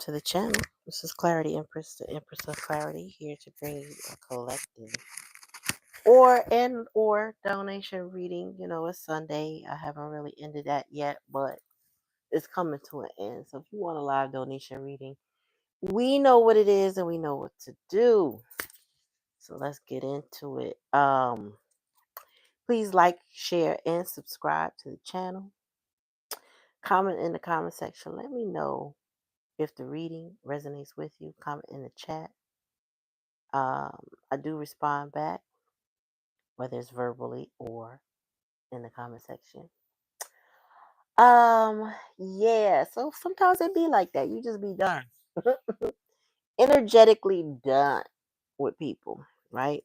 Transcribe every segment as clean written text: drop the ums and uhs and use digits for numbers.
to the channel. This is Clarityempress, the Empress of Clarity, here to bring you a collective or donation reading. You know, it's Sunday. I haven't really ended that yet, but it's coming to an end. So if you want a live donation reading, we know what it is and we know what to do. So let's get into it. Please like, share, and subscribe to the channel. Comment in the comment section. Let me know if the reading resonates with you. Comment in the chat. I do respond back, whether it's verbally or in the comment section. Yeah, so sometimes it be like that. You just be done. Energetically done with people, right?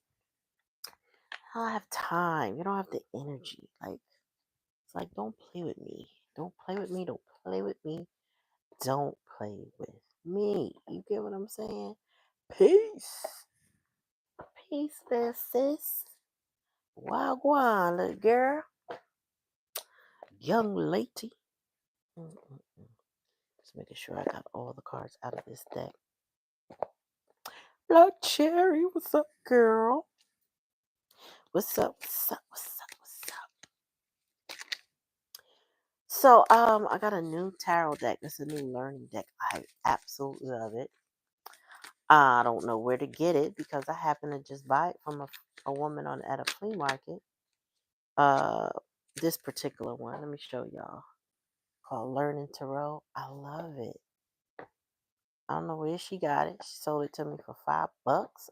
I don't have time. You don't have the energy. Like, it's like, don't play with me. Don't play with me. Don't play with me. Don't play with me. You get what I'm saying? Peace. Peace there, sis. Wagwan, little girl. Young lady. Mm-mm-mm. Just making sure I got all the cards out of this deck. Blood Cherry, what's up, girl? What's up? What's up? What's up? What's up? So, I got a new tarot deck. It's a new learning deck. I absolutely love it. I don't know where to get it because I happen to just buy it from a woman at a flea market. This particular one, let me show y'all. Called Learning Tarot. I love it. I don't know where she got it. She sold it to me for $5.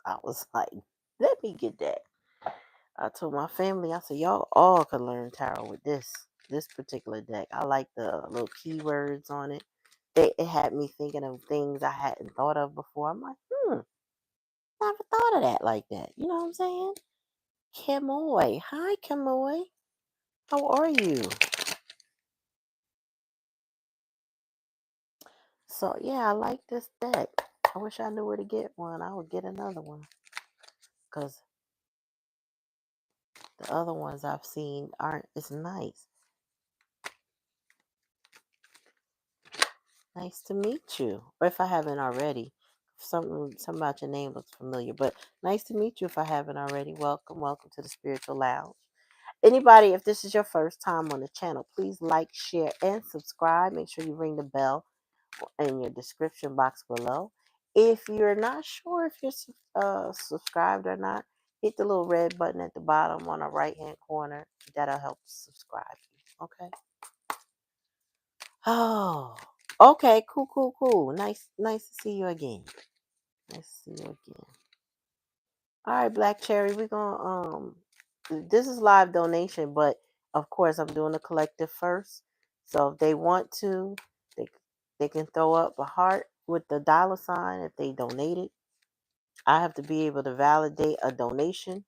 I was like, let me get that. I told my family, I said, y'all all could learn tarot with this particular deck. I like the little keywords on it. It had me thinking of things I hadn't thought of before. I'm like, never thought of that like that. You know what I'm saying? Kamoy. Hi, Kamoy. How are you? So, yeah, I like this deck. I wish I knew where to get one. I would get another one. Because the other ones I've seen aren't as nice. Nice to meet you. Or if I haven't already. Something about your name looks familiar. But nice to meet you if I haven't already. Welcome. Welcome to the Spiritual Lounge. Anybody, if this is your first time on the channel, please like, share, and subscribe. Make sure you ring the bell in your description box below. If you're not sure if you're subscribed or not, hit the little red button at the bottom on the right hand corner. That'll help subscribe you. Okay. Oh, okay. Cool. Nice to see you again. Nice to see you again. All right, Black Cherry. We're gonna this is live donation, but of course I'm doing the collective first. So if they want to, they they can throw up a heart with the $sign if they donated. I have to be able to validate a donation.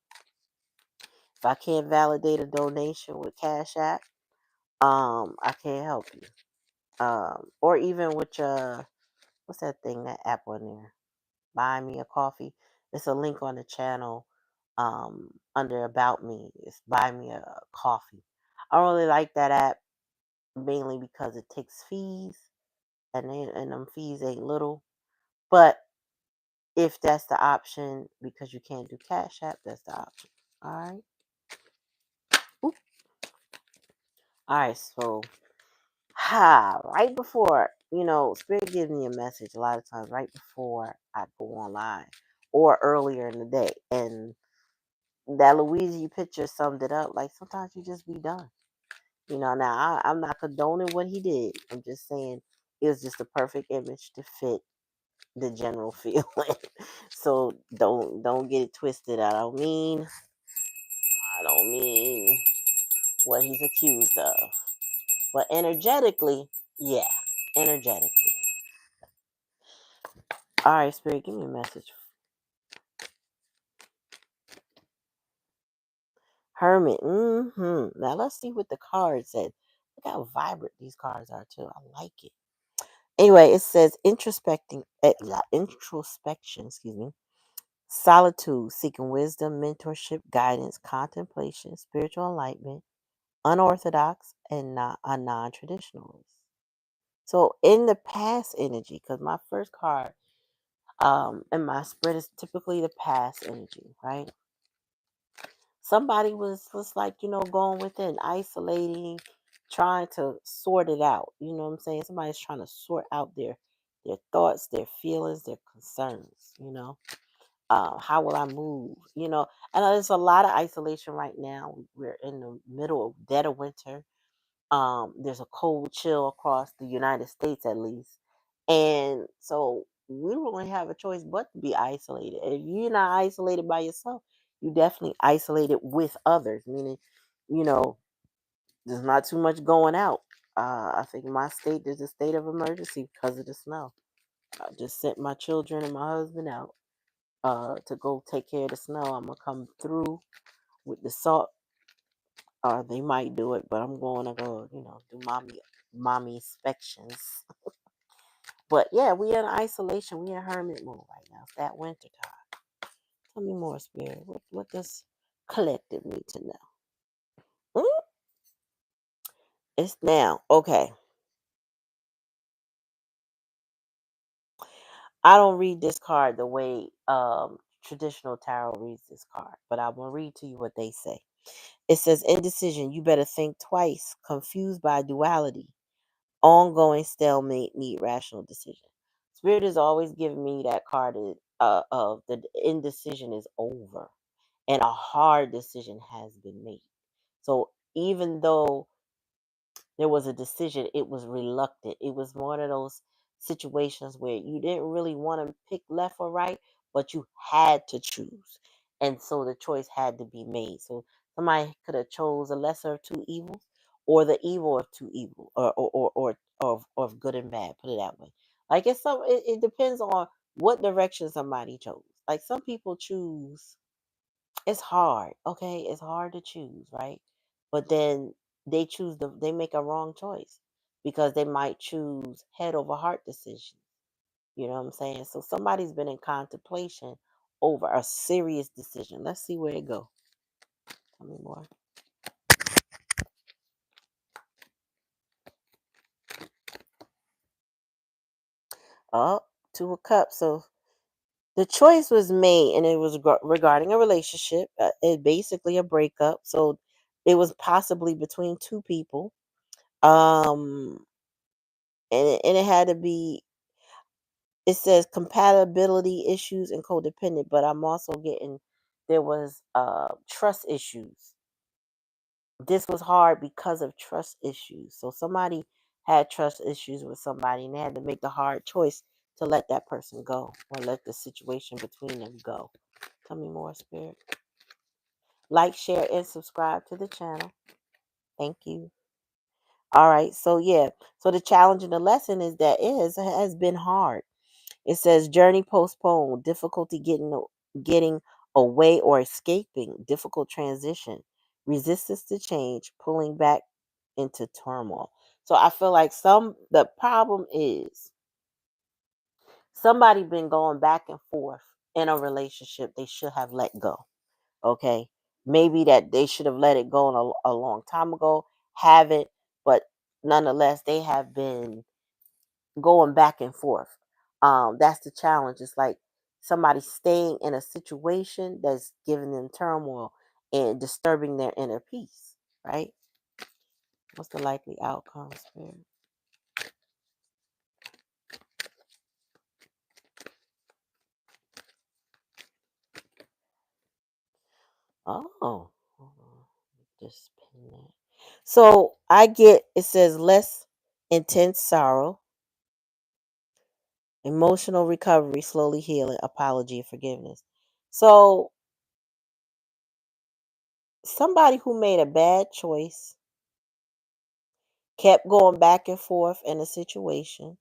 If I can't validate a donation with Cash App, I can't help you. Or even with what's that thing, that app on there? Buy me a coffee. It's a link on the channel under About Me. It's Buy Me a Coffee. I don't really like that app mainly because it takes fees and them fees ain't little. But if that's the option, because you can't do Cash App, that's the option. All right. Oop. All right. So, right before, Spirit gives me a message a lot of times right before I go online or earlier in the day. And that Louisiana picture summed it up. Like, sometimes you just be done. Now I'm not condoning what he did. I'm just saying it was just a perfect image to fit the general feeling. So don't get it twisted. I don't mean what he's accused of. But energetically, yeah. Energetically. All right, Spirit, give me a message. Hermit. Now let's see what the card said. Look how vibrant these cards are too. I like it. Anyway, it says introspection, solitude, seeking wisdom, mentorship, guidance, contemplation, spiritual enlightenment, unorthodox, and a non-traditionalist. So in the past energy, because my first card and my spread is typically the past energy, right? Somebody was like, going within, isolating, trying to sort it out. You know what I'm saying? Somebody's trying to sort out their thoughts, their feelings, their concerns, how will I move? And there's a lot of isolation right now. We're in the middle of dead of winter. There's a cold chill across the United States, at least. And so we don't really have a choice but to be isolated. If you're not isolated by yourself, you definitely isolated with others, meaning, you know, there's not too much going out. I think in my state, there's a state of emergency because of the snow. I just sent my children and my husband out to go take care of the snow. I'm going to come through with the salt. They might do it, but I'm going to go, do mommy inspections. But yeah, we in isolation. We in hermit mode right now. It's that winter time. Tell me more, spirit. What does collective need to know? Mm, It's now. Okay. I don't read this card the way traditional tarot reads this card, but I will read to you what they say. It says indecision, you better think twice, confused by duality. Ongoing stalemate, need rational decision. Spirit is always giving me that card of the indecision is over and a hard decision has been made. So even though there was a decision, it was reluctant. It was one of those situations where you didn't really want to pick left or right, but you had to choose. And so the choice had to be made. So somebody could have chose a lesser of two evils or the evil of two evil or of good and bad, put it that way. Like it depends on what direction somebody chose. Like some people choose, it's hard, okay? It's hard to choose, right? But then they make a wrong choice because they might choose head over heart decision. You know what I'm saying? So somebody's been in contemplation over a serious decision. Let's see where it go. Tell me more. Oh, two of cups. So the choice was made, and it was regarding a relationship. It basically a breakup. So it was possibly between two people. Um, and it had to be. It says compatibility issues and codependent, but I'm also getting there was trust issues. This was hard because of trust issues. So somebody had trust issues with somebody and they had to make the hard choice to let that person go or let the situation between them go. Tell me more, spirit. Like, share, and subscribe to the channel. Thank you. All right. So yeah. So the challenge and the lesson is that has been hard. It says journey postponed, difficulty getting away or escaping, difficult transition, resistance to change, pulling back into turmoil. So I feel like the problem is somebody been going back and forth in a relationship they should have let go. Okay. Maybe that they should have let it go a long time ago, haven't, but nonetheless, they have been going back and forth. That's the challenge. It's like somebody staying in a situation that's giving them turmoil and disturbing their inner peace, right? What's the likely outcome, spirit? Oh, hold on. Just pin that. So I get it says less intense sorrow, emotional recovery, slowly healing, apology, and forgiveness. So somebody who made a bad choice kept going back and forth in a situation,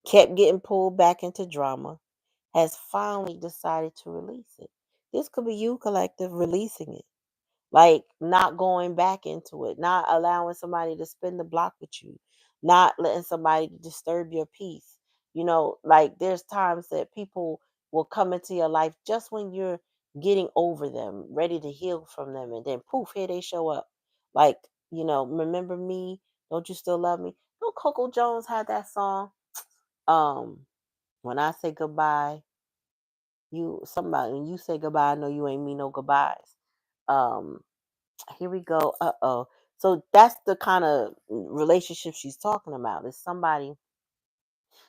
kept getting pulled back into drama, has finally decided to release it. This could be you, collective, releasing it. Like not going back into it, not allowing somebody to spin the block with you, not letting somebody disturb your peace. Like there's times that people will come into your life just when you're getting over them, ready to heal from them, and then poof, here they show up. Like, remember me? Don't you still love me? Don't Coco Jones had that song? Um, when I say goodbye, when you say goodbye, I know you ain't mean no goodbyes. Um, Here we go. Uh-oh. So that's the kind of relationship she's talking about. Is somebody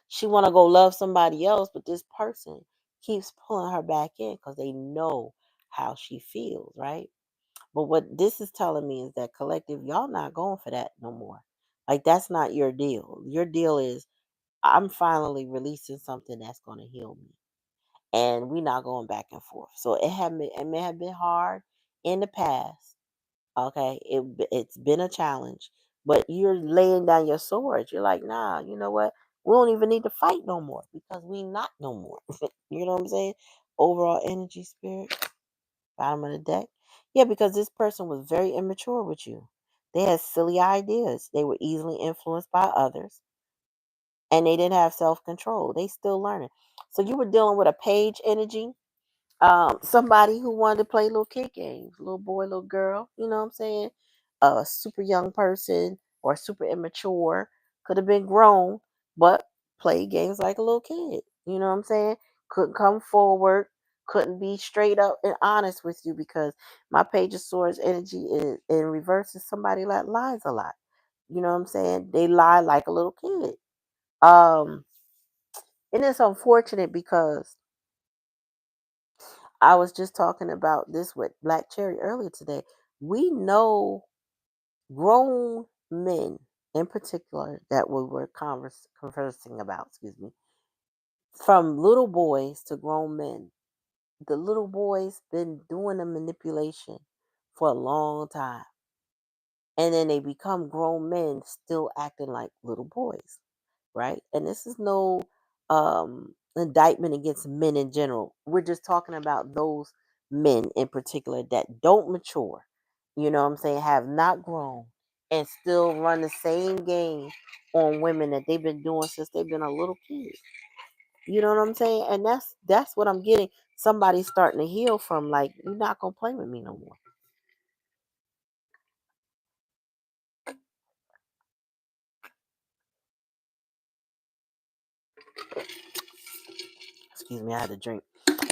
she want to go love somebody else, but this person keeps pulling her back in because they know how she feels, right? But what this is telling me is that collective, y'all not going for that no more. Like that's not your deal. Your deal is I'm finally releasing something that's going to heal me, and we're not going back and forth. So it may have been hard in the past. Okay, it's been a challenge, but you're laying down your sword. You're like, nah, you know what? We don't even need to fight no more because we not no more. You know what I'm saying? Overall energy, spirit, bottom of the deck. Yeah, because this person was very immature with you. They had silly ideas. They were easily influenced by others, and they didn't have self control. They still learning. So you were dealing with a page energy, somebody who wanted to play little kid games, little boy, little girl, you know what I'm saying? A super young person or super immature, could have been grown, but played games like a little kid. You know what I'm saying? Couldn't come forward, couldn't be straight up and honest with you because my Page of Swords energy is in reverse is somebody that lies a lot. You know what I'm saying? They lie like a little kid. Um, and it's unfortunate because I was just talking about this with Black Cherry earlier today. We know grown men in particular that we were conversing about, excuse me, from little boys to grown men. The little boys been doing the manipulation for a long time. And then they become grown men still acting like little boys, right? And this is no indictment against men in general. We're just talking about those men in particular that don't mature, you know what I'm saying, have not grown and still run the same game on women that they've been doing since they've been a little kid. You know what I'm saying? And that's what I'm getting. Somebody starting to heal from, like, you're not gonna play with me no more. Excuse me, I had to drink.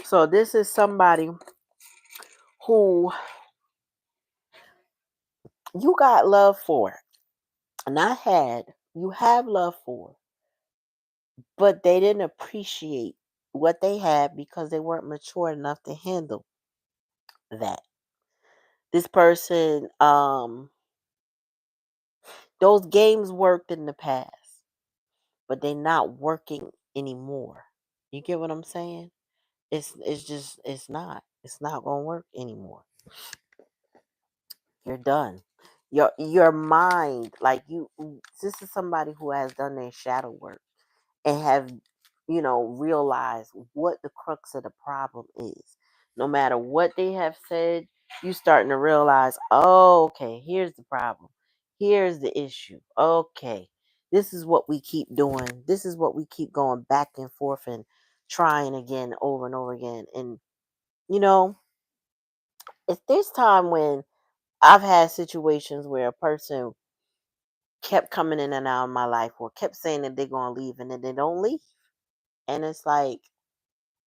So this is somebody who you got love for, not had, you have love for, but they didn't appreciate what they had because they weren't mature enough to handle that. This person, those games worked in the past, but they're not working anymore. You get what I'm saying? It's just it's not gonna work anymore. You're done. Your mind, like this is somebody who has done their shadow work and have, realized what the crux of the problem is. No matter what they have said, you starting to realize, oh, okay, here's the problem. Here's the issue. Okay. This is what we keep doing. This is what we keep going back and forth and trying again over and over again. And, you know, it's this time when I've had situations where a person kept coming in and out of my life or kept saying that they're going to leave and then they don't leave. And it's like,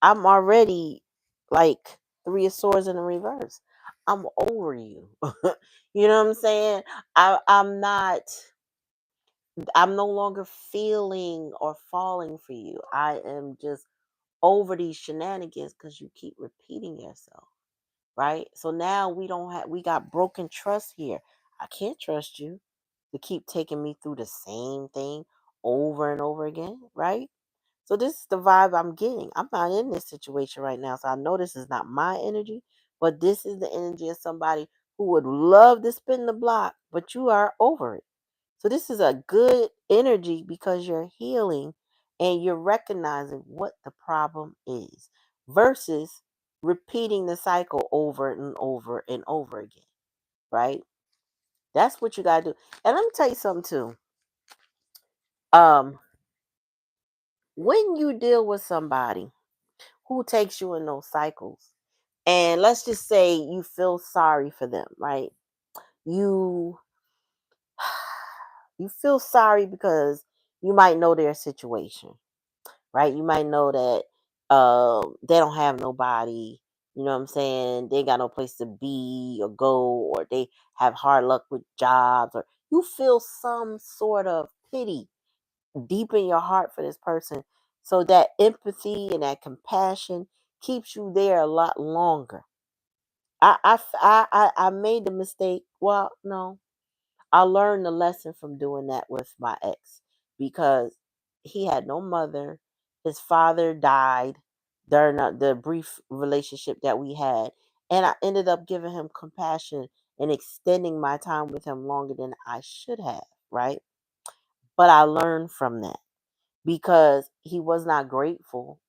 I'm already like Three of Swords in the reverse. I'm over you. You know what I'm saying? I'm no longer feeling or falling for you. I am just over these shenanigans because you keep repeating yourself. Right? So now we got broken trust here. I can't trust you to keep taking me through the same thing over and over again, right? So this is the vibe I'm getting. I'm not in this situation right now, so I know this is not my energy, but this is the energy of somebody who would love to spin the block, but you are over it. So this is a good energy because you're healing and you're recognizing what the problem is versus repeating the cycle over and over and over again, right? That's what you got to do. And let me tell you something too. Um, when you deal with somebody who takes you in those cycles, and let's just say you feel sorry for them, right? You You feel sorry because you might know their situation, right? You might know that they don't have nobody, you know what I'm saying? They got no place to be or go, or they have hard luck with jobs, or you feel some sort of pity deep in your heart for this person. So that empathy and that compassion keeps you there a lot longer. I made the mistake. Well, no, I learned the lesson from doing that with my ex because he had no mother. His father died during the brief relationship that we had. And I ended up giving him compassion and extending my time with him longer than I should have, right? But I learned from that because he was not grateful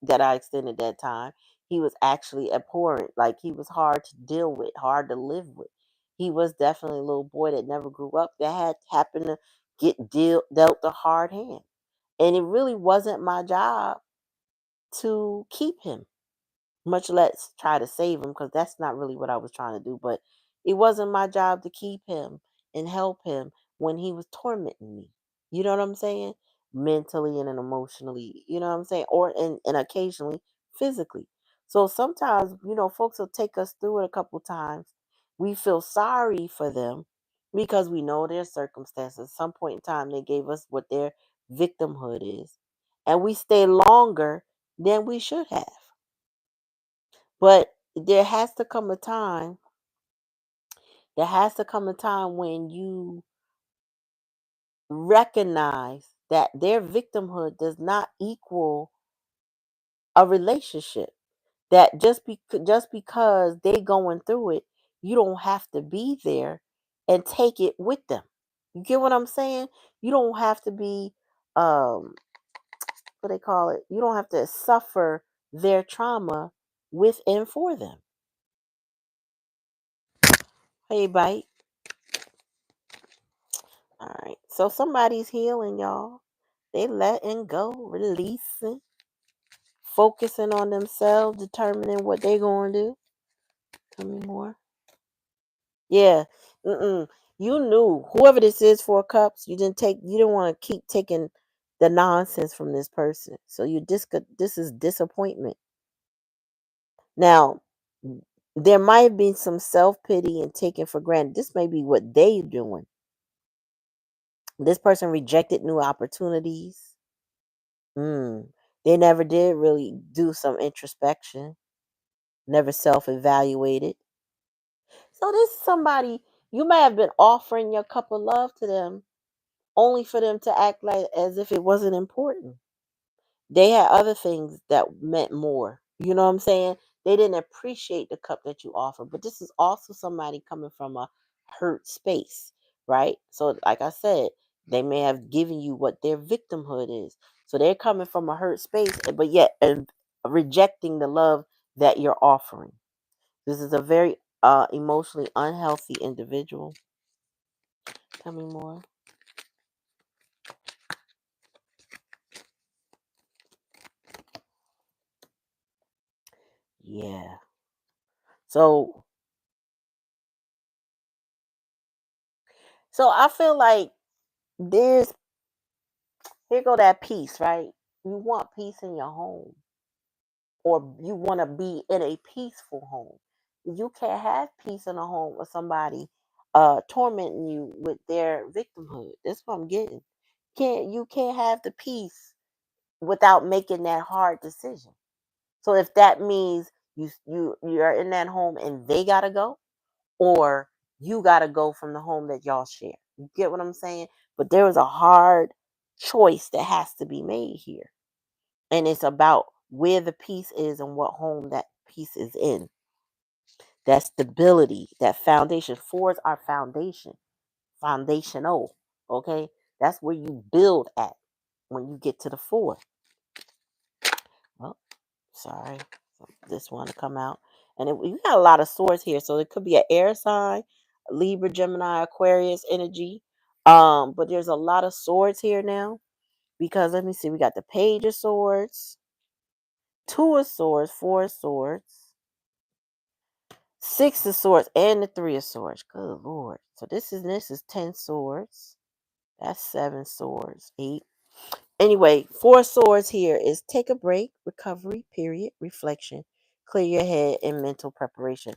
that I extended that time. He was actually abhorrent. Like he was hard to deal with, hard to live with. He was definitely a little boy that never grew up that had happened to dealt a hard hand. And it really wasn't my job to keep him, much less try to save him, because that's not really what I was trying to do. But it wasn't my job to keep him and help him when he was tormenting me. You know what I'm saying? Mentally and then emotionally, you know what I'm saying? Or and occasionally physically. So sometimes, folks will take us through it a couple times. We feel sorry for them because we know their circumstances. At some point in time, they gave us what their victimhood is. And we stay longer than we should have. But there has to come a time when you recognize that their victimhood does not equal a relationship. That just because they going through it, you don't have to be there and take it with them. You get what I'm saying? You don't have to be um what they call it. You don't have to suffer their trauma with and for them. Hey, bite. All right. So somebody's healing, y'all. They letting go, releasing, focusing on themselves, determining what they going to do. Tell me more. Yeah. Mm-mm. You knew whoever this is, 4 cups. You didn't want to keep taking the nonsense from this person. So this is disappointment. Now, there might have been some self pity and taking for granted. This may be what they doing. This person rejected new opportunities. They never did really do some introspection, never self evaluated. So this is somebody you may have been offering your cup of love to them only for them to act like as if it wasn't important. They had other things that meant more. You know what I'm saying? They didn't appreciate the cup that you offer. But this is also somebody coming from a hurt space, right? So, like I said, they may have given you what their victimhood is. So they're coming from a hurt space, but yet rejecting the love that you're offering. This is a very emotionally unhealthy individual. Tell me more. Yeah. So I feel like there's here go that peace, right? You want peace in your home, or you want to be in a peaceful home. You can't have peace in a home with somebody tormenting you with their victimhood. That's what I'm getting. You can't have the peace without making that hard decision. So if that means you're in that home and they gotta go, or you got to go from the home that y'all share. You get what I'm saying? But there is a hard choice that has to be made here. And it's about where the peace is and what home that peace is in. That stability, that foundation. Fours are foundation, foundational. Okay? That's where you build at when you get to the four. Well, sorry. This one to come out. And you got a lot of swords here. So it could be an air sign, Libra, Gemini, Aquarius energy. But there's a lot of swords here now. Because let me see, we got the Page of Swords, Two of Swords, Four of Swords, Six of Swords, and the Three of Swords. Good Lord. So this is 10 swords. That's 7 swords. 8. Anyway, 4 swords here is take a break, recovery, period, reflection, clear your head, and mental preparation.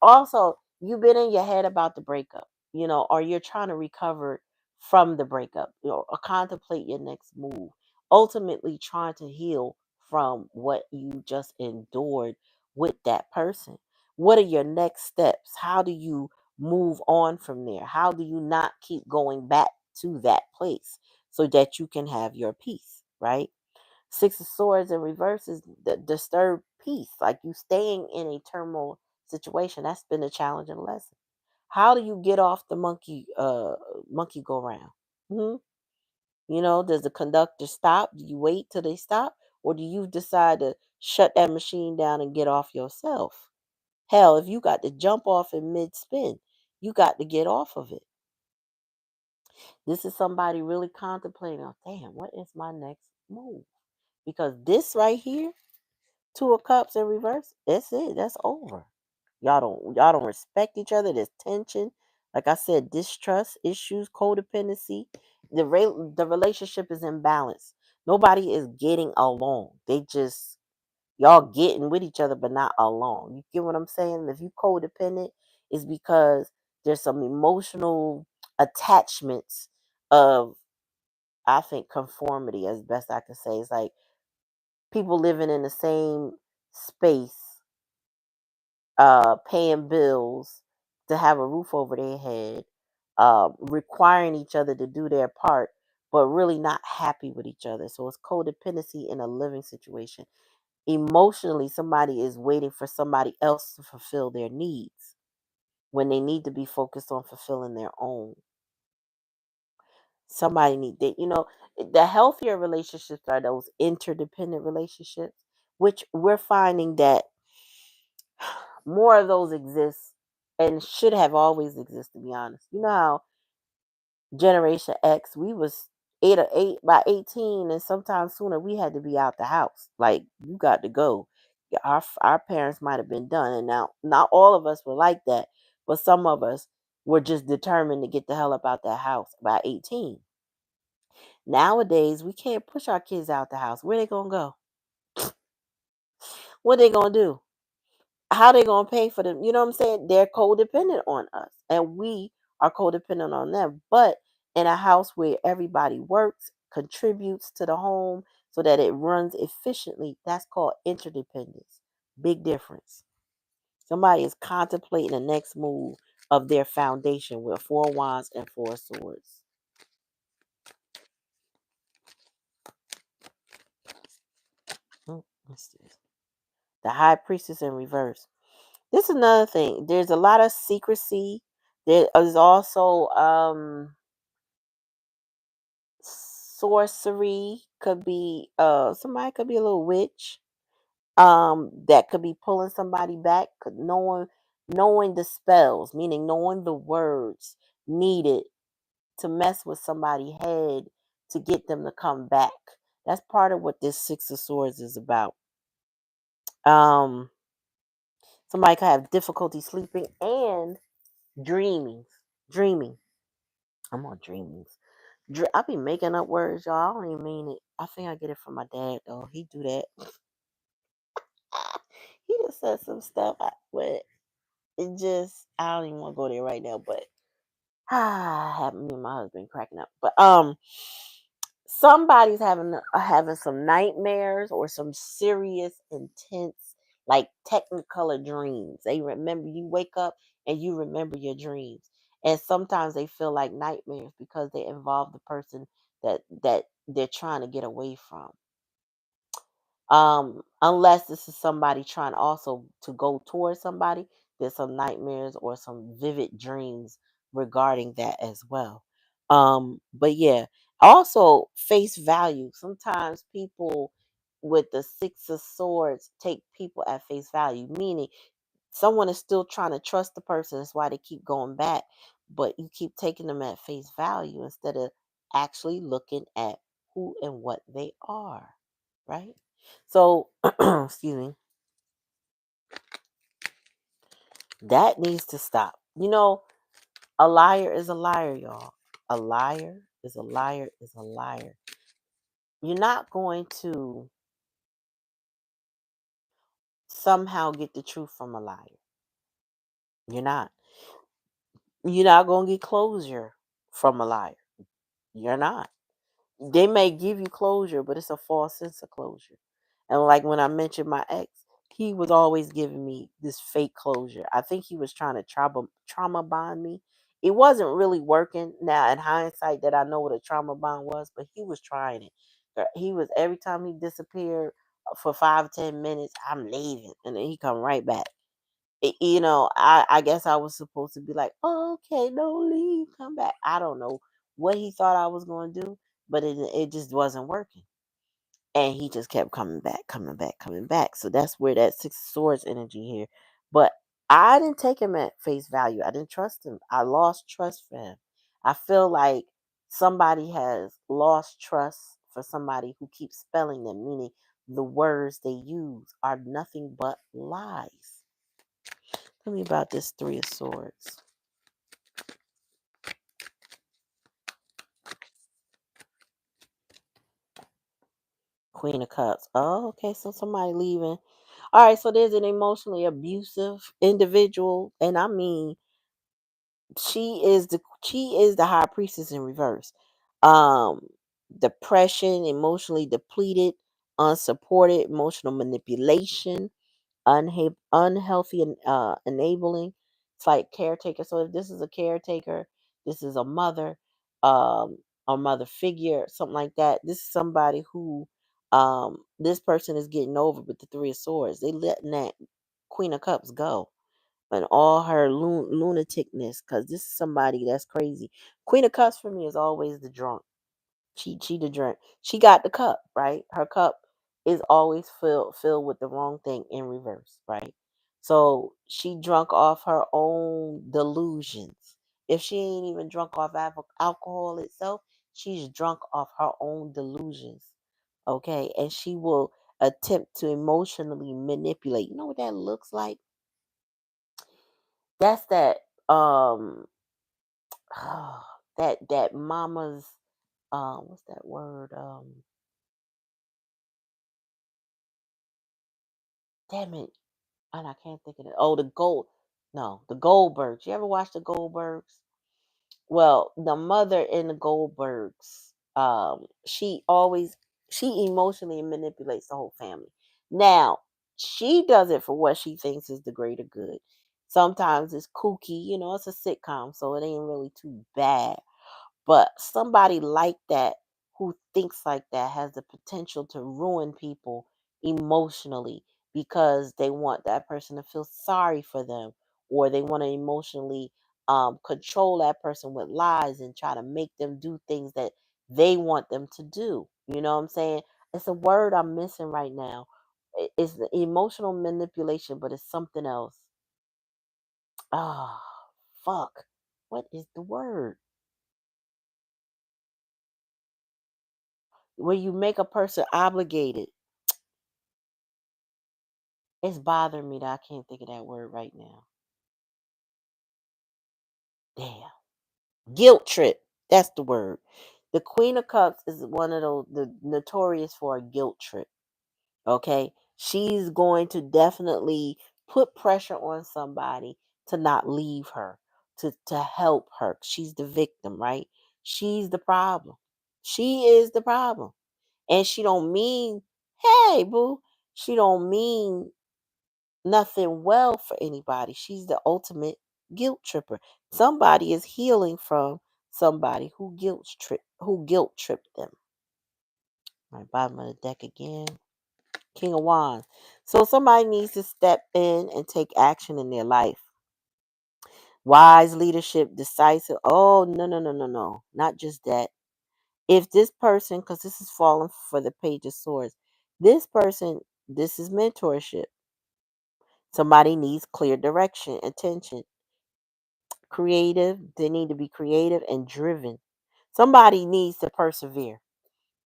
Also, you've been in your head about the breakup, or you're trying to recover from the breakup, or contemplate your next move. Ultimately, trying to heal from what you just endured with that person. What are your next steps? How do you move on from there? How do you not keep going back to that place so that you can have your peace, right? 6 of Swords in reverse is the disturbed peace, like you staying in a turmoil situation. That's been a challenging lesson. How do you get off the monkey go round? Hmm? Does the conductor stop? Do you wait till they stop? Or do you decide to shut that machine down and get off yourself? Hell, if you got to jump off in mid spin, you got to get off of it. This is somebody really contemplating, oh, damn, what is my next move? Because this right here, 2 of Cups in reverse, that's it. That's over. Y'all don't respect each other. There's tension. Like I said, distrust issues, codependency. The relationship is imbalance. Nobody is getting along. Y'all getting with each other, but not along. You get what I'm saying? If you codependent, it's because there's some emotional attachments of, I think, conformity, as best I can say. It's like people living in the same space, paying bills to have a roof over their head, requiring each other to do their part, but really not happy with each other. So it's codependency in a living situation. Emotionally, somebody is waiting for somebody else to fulfill their needs when they need to be focused on fulfilling their own. Somebody need that, the healthier relationships are those interdependent relationships, which we're finding that more of those exist and should have always existed, to be honest. You know how Generation X, we was 8 by 18, and sometimes sooner we had to be out the house. Like, you got to go. Yeah, our parents might have been done, and now not all of us were like that, but some of us were just determined to get the hell up out that house by 18. Nowadays, we can't push our kids out the house. Where they gonna go? What they gonna do? How they gonna pay for them? You know what I'm saying? They're codependent on us, and we are codependent on them. But in a house where everybody works, contributes to the home so that it runs efficiently, that's called interdependence. Big difference. Somebody is contemplating the next move of their foundation with 4 of Wands and 4 of Swords. What's this? The High Priestess in reverse. This is another thing. There's a lot of secrecy. There is also sorcery. Could be somebody could be a little witch. That could be pulling somebody back. Knowing the spells, meaning knowing the words needed to mess with somebody's head to get them to come back. That's part of what this 6 of Swords is about. Um, Somebody could have difficulty sleeping and dreaming. Dreaming. I'm on dreamings. I be making up words, y'all. I don't even mean it. I think I get it from my dad, though. He do that. He just said some stuff, but it just, I don't even want to go there right now. But have me and my husband cracking up. But somebody's having some nightmares or some serious, intense, like technicolor dreams. They remember, you wake up and you remember your dreams, and sometimes they feel like nightmares because they involve the person that they're trying to get away from. Unless this is somebody trying also to go towards somebody, there's some nightmares or some vivid dreams regarding that as well. But yeah, also face value. Sometimes people with the 6 of Swords take people at face value, meaning someone is still trying to trust the person. That's why they keep going back, but you keep taking them at face value instead of actually looking at who and what they are, right? So, excuse me, that needs to stop. A liar is a liar, y'all. A liar is a liar is a liar. You're not going to somehow get the truth from a liar. You're not. You're not going to get closure from a liar. You're not. They may give you closure, but it's a false sense of closure. And like when I mentioned my ex, he was always giving me this fake closure. I think he was trying to trauma bond me. It wasn't really working now in hindsight that I know what a trauma bond was, but he was trying it. He was every time he disappeared for 5-10 minutes, I'm leaving, and then he come right back. I guess I was supposed to be like, oh, okay, don't leave, come back. I don't know what he thought I was going to do, but it just wasn't working. And he just kept coming back, coming back, coming back. So that's where that Six of Swords energy here. But I didn't take him at face value. I didn't trust him. I lost trust for him. I feel like somebody has lost trust for somebody who keeps spelling them, meaning the words they use are nothing but lies. Tell me about this Three of Swords. Queen of Cups. Oh, okay. So somebody leaving. All right. So there's an emotionally abusive individual, and I mean, she is the high priestess in reverse. Um, Depression, emotionally depleted, unsupported, emotional manipulation, unhealthy and enabling. It's like caretaker. So if this is a caretaker, this is um, a mother figure, something like that. This is somebody who this person is getting over with the Three of Swords. They letting that Queen of Cups go and all her lunaticness, because this is somebody that's crazy. Queen of Cups for me is always the drunk. She the drink. She got the cup, right? Her cup is always filled with the wrong thing in reverse, right? So she drunk off her own delusions. If she ain't even drunk off alcohol itself, she's drunk off her own delusions. Okay, and she will attempt to emotionally manipulate. You know what that looks like? That's that um that mama's what's that word? Damn it. And I can't think of it. Oh, the Goldbergs. You ever watch the Goldbergs? Well, the mother in the Goldbergs, she emotionally manipulates the whole family. Now, she does it for what she thinks is the greater good. Sometimes it's kooky, it's a sitcom, so it ain't really too bad. But somebody like that who thinks like that has the potential to ruin people emotionally because they want that person to feel sorry for them, or they want to emotionally control that person with lies and try to make them do things that they want them to do. You know what I'm saying? It's a word I'm missing right now. It's the emotional manipulation, but it's something else. Ah, fuck. What is the word? Where you make a person obligated. It's bothering me that I can't think of that word right now. Damn. Guilt trip. That's the word. The Queen of Cups is one of those the notorious for a guilt trip. Okay. She's going to definitely put pressure on somebody to not leave her, to help her. She's the victim, right? She's the problem. She is the problem. And she don't mean, hey, boo. She don't mean nothing well for anybody. She's the ultimate guilt tripper. Somebody is healing from somebody who guilt tripped them. All right, bottom of the deck again. King of Wands. So somebody needs to step in and take action in their life. Wise leadership, decisive. Oh, no, no, no, no, no. Not just that. If this person, because this is falling for the Page of Swords, this person, this is mentorship. Somebody needs clear direction, attention. Creative. They need to be creative and driven. Somebody needs to persevere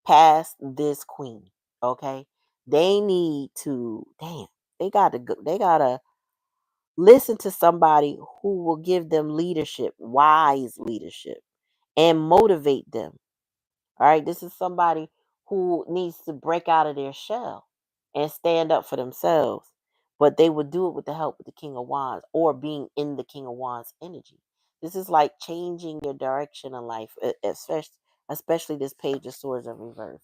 past this queen. Okay. They need to, damn, they gotta listen to somebody who will give them leadership, wise leadership, and motivate them. All right, this is somebody who needs to break out of their shell and stand up for themselves. But they would do it with the help of the King of Wands or being in the King of Wands energy. This is like changing your direction in life, especially this Page of Swords in reverse.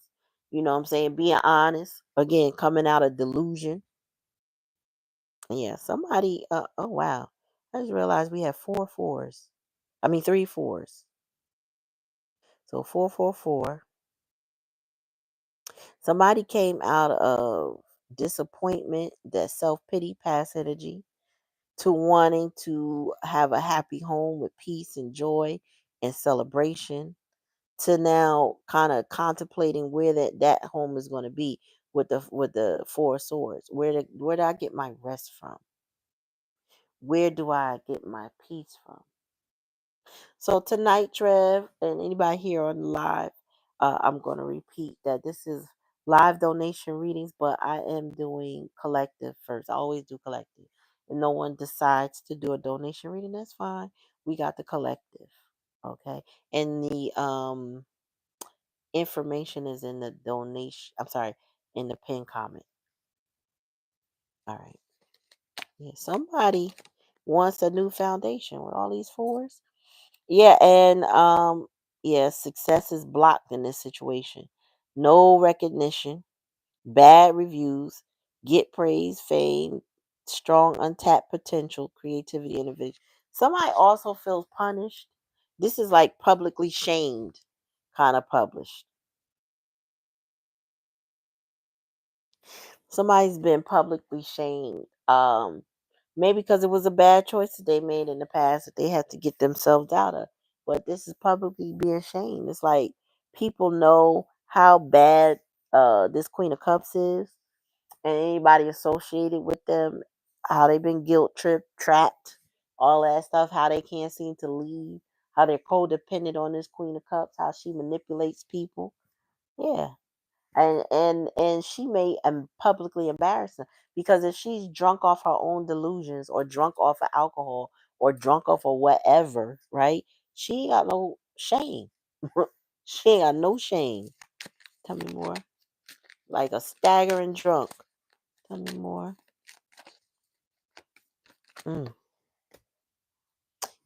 You know what I'm saying? Being honest, again, coming out of delusion. Yeah, somebody, oh wow. I just realized we have four fours. I mean, three fours. So 444. Somebody came out of disappointment, that self pity, past energy, to wanting to have a happy home with peace and joy and celebration, to now kind of contemplating where that home is going to be with the four swords. Where do I get my rest from? Where do I get my peace from? So tonight, Trev, and anybody here on the live, I'm going to repeat that this is live donation readings, but I am doing collective first. I always do collective. And no one decides to do a donation reading, that's fine. We got the collective. Okay. And the information is in the donation. I'm sorry, in the pin comment. All right. Yeah, somebody wants a new foundation with all these fours. Yeah, and yeah, success is blocked in this situation. No recognition, bad reviews, get praise, fame, strong untapped potential, creativity, innovation. Somebody also feels punished. This is like publicly shamed, kind of published. Somebody's been publicly shamed. Maybe because it was a bad choice that they made in the past that they had to get themselves out of. But this is publicly being shamed. It's like people know how bad this Queen of Cups is, and anybody associated with them, how they've been guilt tripped, trapped, all that stuff, how they can't seem to leave, how they're codependent on this Queen of Cups, how she manipulates people. Yeah, and she may publicly embarrass them, because if she's drunk off her own delusions or drunk off of alcohol or drunk off of whatever, right? She ain't got no shame. She ain't got no shame. Tell me more. Like a staggering drunk. Tell me more. Mm.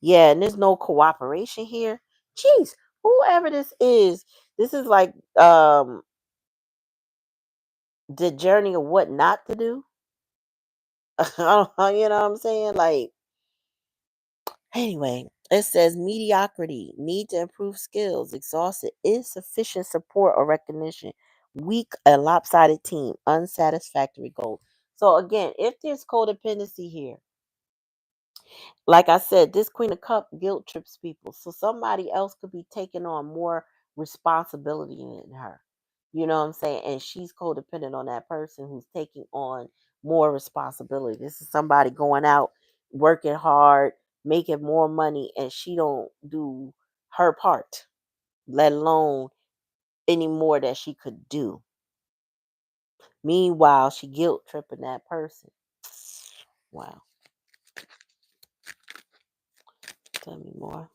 Yeah, and there's no cooperation here. Jeez, whoever this is like the journey of what not to do. I don't, you know what I'm saying? Like, anyway, it says mediocrity, need to improve skills, exhausted, insufficient support or recognition, weak and lopsided team, unsatisfactory goals. So again, if there's codependency here, like I said, this Queen of Cup guilt trips people. So somebody else could be taking on more responsibility than her. You know what I'm saying? And she's codependent on that person who's taking on more responsibility. This is somebody going out, working hard, making more money, and she don't do her part, let alone any more that she could do. Meanwhile, she guilt tripping that person. Wow. Tell me more.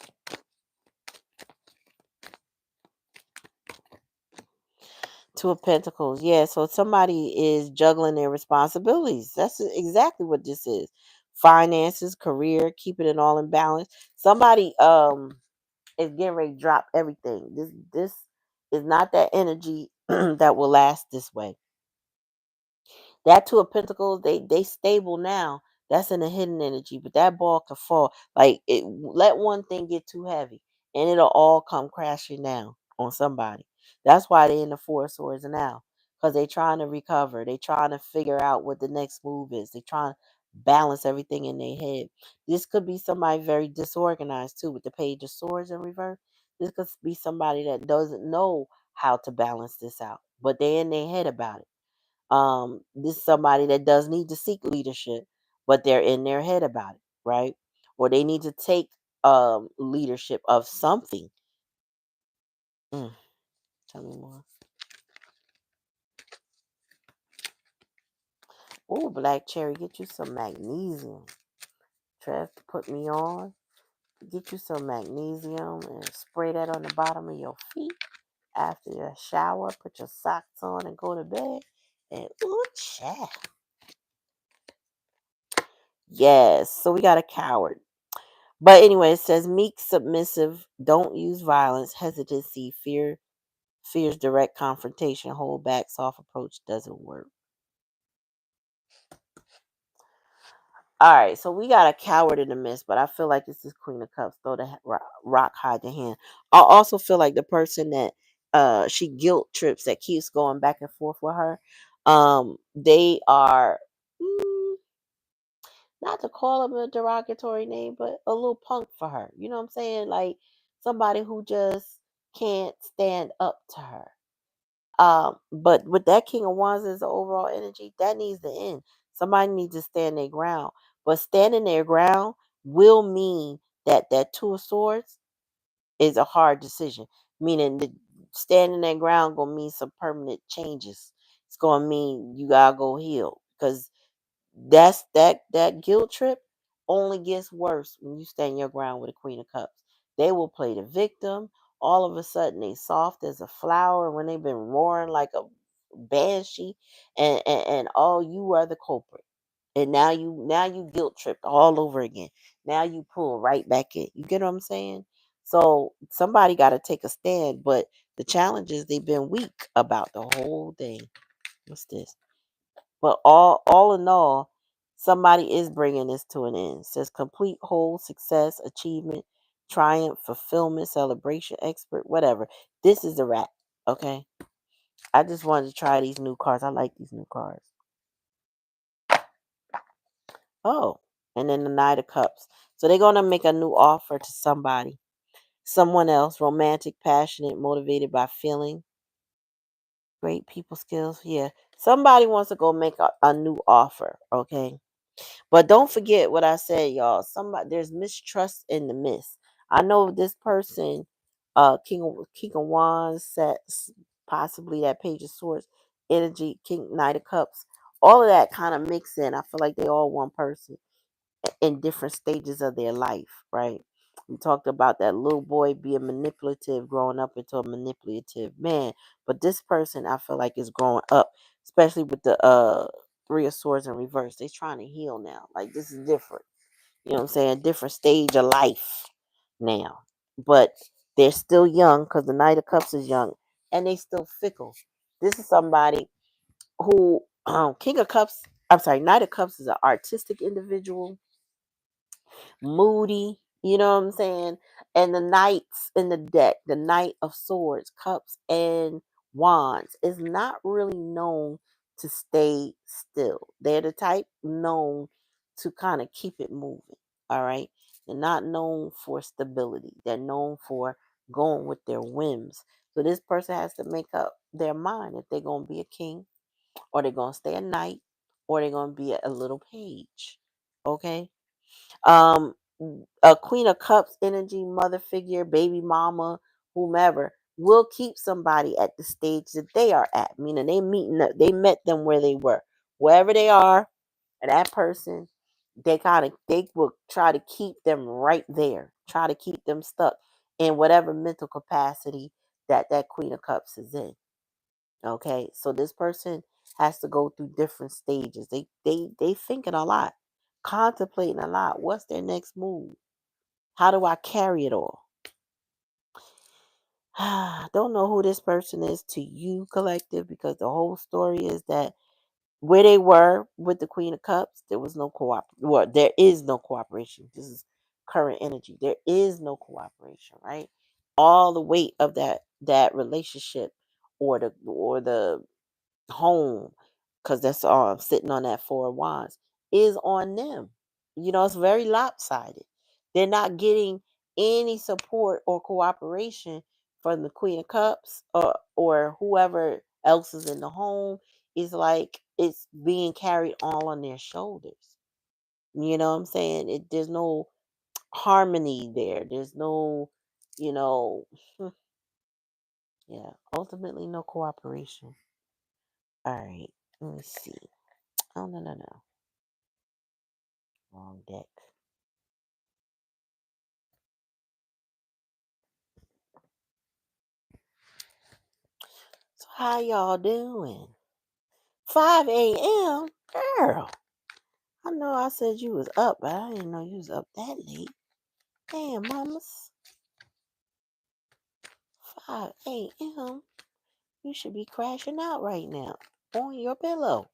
Two of Pentacles. Yeah, so somebody is juggling their responsibilities. That's exactly what this is. Finances, career, keeping it all in balance. Somebody is getting ready to drop everything. This is not that energy that will last this way. That Two of Pentacles, they stable now. That's in the hidden energy, but that ball could fall. Like, let one thing get too heavy, and it'll all come crashing down on somebody. That's why they in the Four of Swords now, because they trying to recover. They trying to figure out what the next move is. They trying to balance everything in their head. This could be somebody very disorganized too, with the Page of Swords in reverse. This could be somebody that doesn't know how to balance this out, but they in their head about it. This is somebody that does need to seek leadership, but they're in their head about it, right? Or they need to take leadership of something. Mm, tell me more. Oh, black cherry, get you some magnesium. Trev, put me on. Get you some magnesium and spray that on the bottom of your feet. after your shower, put your socks on and go to bed. And ooh, child. Yes. So we got a coward. But anyway, it says meek, submissive, don't use violence, hesitancy, fears direct confrontation, hold back, soft approach doesn't work. All right, so we got a coward in the midst, but I feel like this is Queen of Cups. Throw the rock, hide the hand. I also feel like the person that she guilt trips that keeps going back and forth with her, they are not to call them a derogatory name, but a little punk for her. You know what I'm saying? Like somebody who just can't stand up to her. But with that King of Wands as the overall energy, that needs to end. Somebody needs to stand their ground. But standing their ground will mean that that Two of Swords is a hard decision. Meaning that standing their ground gonna mean some permanent changes. It's gonna mean you gotta go heal. Because that guilt trip only gets worse when you stand your ground with a Queen of Cups. They will play the victim. All of a sudden they soft as a flower when they've been roaring like a banshee, and oh, you are the culprit. And now you guilt tripped all over again. Now you pull right back in. You get what I'm saying? So somebody got to take a stand, but the challenge is they've been weak about the whole thing. What's this? But all in all, somebody is bringing this to an end. It says complete, whole, success, achievement, triumph, fulfillment, celebration, expert, whatever. This is a wrap. Okay. I just wanted to try these new cards. I like these new cards. Oh, and then the Knight of Cups. So they're gonna make a new offer to somebody, someone else, romantic, passionate, motivated by feeling, great people skills. Yeah. Somebody wants to go make a new offer. Okay. But don't forget what I said, y'all. Somebody there's mistrust in the midst. I know this person, King of Wands, possibly that Page of Swords, energy, King Knight of Cups. All of that kind of mix in. I feel like they all one person in different stages of their life, right? We talked about that little boy being manipulative, growing up into a manipulative man. But this person, I feel like, is growing up, especially with the Three of Swords in reverse. They're trying to heal now. Like this is different. You know what I'm saying? Different stage of life now. But they're still young because the Knight of Cups is young, and they still fickle. This is somebody who King of Cups. I'm sorry, Knight of Cups is an artistic individual, moody, you know what I'm saying? And the knights in the deck, the Knight of Swords, Cups, and Wands, is not really known to stay still. They're the type known to kind of keep it moving. All right. They're not known for stability. They're known for going with their whims. So this person has to make up their mind if they're going to be a king, or they're going to stay a knight, or they're going to be a little page. Okay. Um, a Queen of Cups energy, mother figure, baby mama, whomever, will keep somebody at the stage that they are at. Meaning they met them where they were. Wherever they are, and that person, they will try to keep them right there. Try to keep them stuck in whatever mental capacity that Queen of Cups is in. Okay, so this person has to go through different stages. They thinking a lot, contemplating a lot. What's their next move? How do I carry it all? Don't know who this person is to you, collective, because the whole story is that where they were with the Queen of Cups, there was no Well, there is no cooperation. This is current energy. There is no cooperation, right? All the weight of that relationship, or the home, because that's all sitting on that Four of Wands, is on them. It's very lopsided. They're not getting any support or cooperation from the Queen of Cups, or whoever else is in the home. Is like it's being carried all on their shoulders. You know what I'm saying? There's no harmony there. There's no, you know, yeah, ultimately no cooperation. All right, let me see. Oh, no, no, no. Wrong deck. How y'all doing? 5 a.m.? Girl, I know I said you was up, but I didn't know you was up that late. Damn, mamas. 5 a.m.? You should be crashing out right now. On your pillow.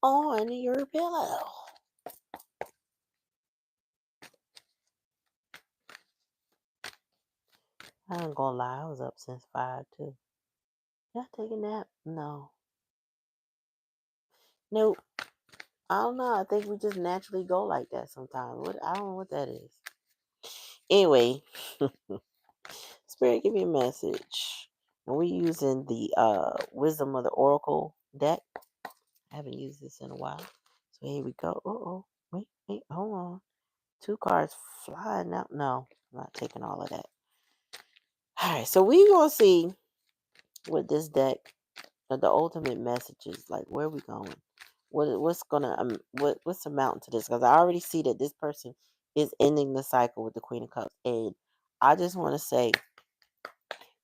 On your pillow. I ain't gonna lie, I was up since 5 too. Did I take a nap? No. Nope. I don't know. I think we just naturally go like that sometimes. I don't know what that is. Anyway, Spirit, give me a message. And we're using the Wisdom of the Oracle deck. I haven't used this in a while. So here we go. Uh-oh. Wait, hold on. 2 cards flying out. No, I'm not taking all of that. All right, so we're going to see with this deck the ultimate messages. Like, where are we going? What's the mountain to this? Because I already see that this person is ending the cycle with the Queen of Cups. And I just want to say,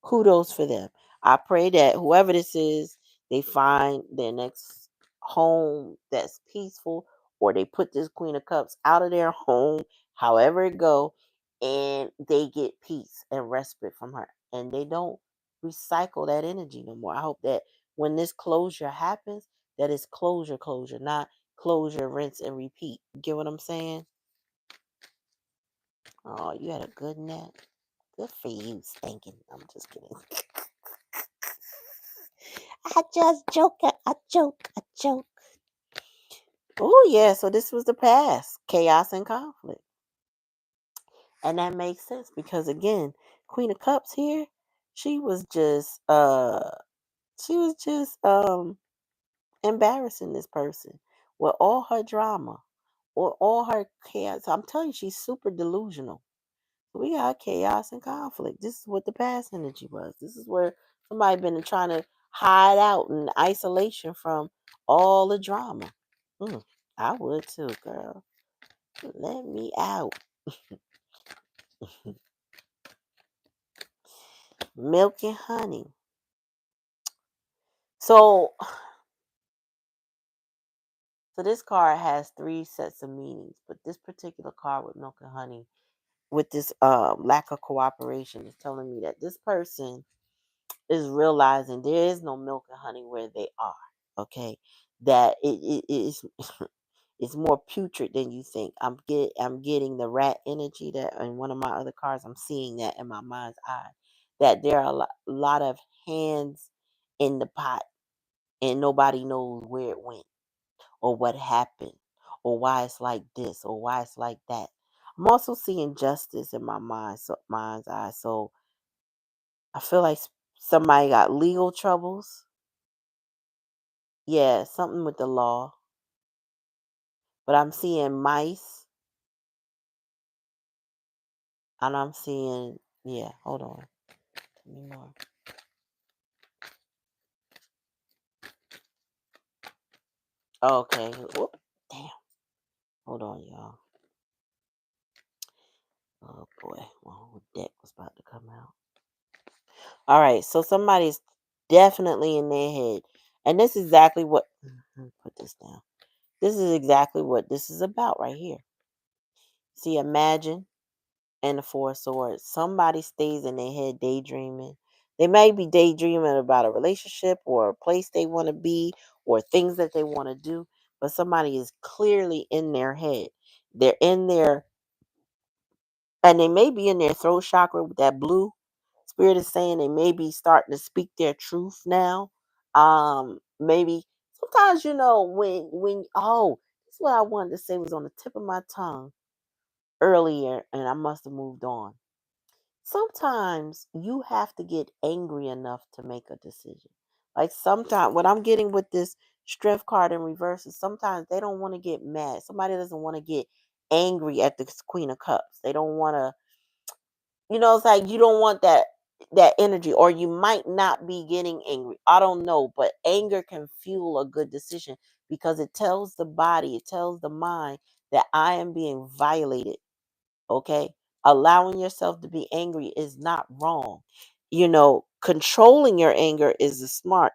kudos for them. I pray that whoever this is, they find their next home that's peaceful, or they put this Queen of Cups out of their home, however it go, and they get peace and respite from her, and they don't recycle that energy no more. I hope that when this closure happens, that it's closure, not closure, rinse and repeat. You get what I'm saying? Oh, you had a good nap. Good for you, stinking. I'm just kidding. I just joke. I joke. Oh, yeah. So this was the past. Chaos and conflict. And that makes sense because, again, Queen of Cups here, she was just embarrassing this person with all her drama or all her chaos. I'm telling you, she's super delusional. We got chaos and conflict. This is what the past energy was. This is where somebody been trying to hide out in isolation from all the drama. I would too, girl. Let me out. Milk and honey. So this card has 3 sets of meanings, but this particular card with milk and honey, with this lack of cooperation, is telling me that this person is realizing there is no milk and honey where they are. Okay, that it is it's more putrid than you think. I'm getting the rat energy that in one of my other cards. I'm seeing that in my mind's eye, that there are lot of hands in the pot, and nobody knows where it went or what happened or why it's like this or why it's like that. I'm also seeing justice in my mind's eye. So I feel like somebody got legal troubles. Yeah, something with the law. But I'm seeing mice, and I'm seeing, yeah, hold on. Tell me more. Okay. Whoop. Damn. Hold on, y'all. Oh boy. My whole deck was about to come out. All right. So somebody's definitely in their head. And this is exactly what, put this down. This is exactly what this is about right here. See, imagine, and the 4 of Swords. Somebody stays in their head daydreaming. They may be daydreaming about a relationship or a place they want to be or things that they want to do, but somebody is clearly in their head. They're in there, and they may be in their throat chakra with that blue. Spirit is saying they may be starting to speak their truth now. Maybe sometimes, this is what I wanted to say, was on the tip of my tongue earlier, and I must have moved on. Sometimes you have to get angry enough to make a decision. Like, sometimes what I'm getting with this strength card in reverse is sometimes they don't want to get mad. Somebody doesn't want to get angry at the Queen of Cups. They don't want to, it's like you don't want that energy, or you might not be getting angry. I don't know, but anger can fuel a good decision because it tells the body, it tells the mind that I am being violated. Okay? Allowing yourself to be angry is not wrong. controlling your anger is smart,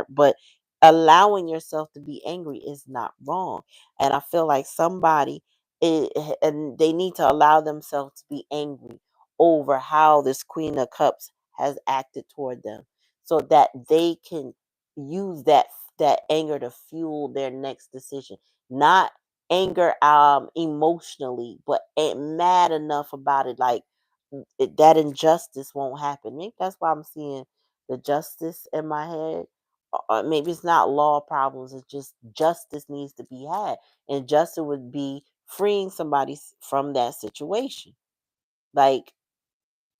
but allowing yourself to be angry is not wrong. And I feel like somebody and they need to allow themselves to be angry over how this Queen of Cups has acted toward them, so that they can use that anger to fuel their next decision. Not anger emotionally, but mad enough about it, like that injustice won't happen. Maybe that's why I'm seeing the justice in my head. Maybe it's not law problems. It's just justice needs to be had, and justice would be freeing somebody from that situation. Like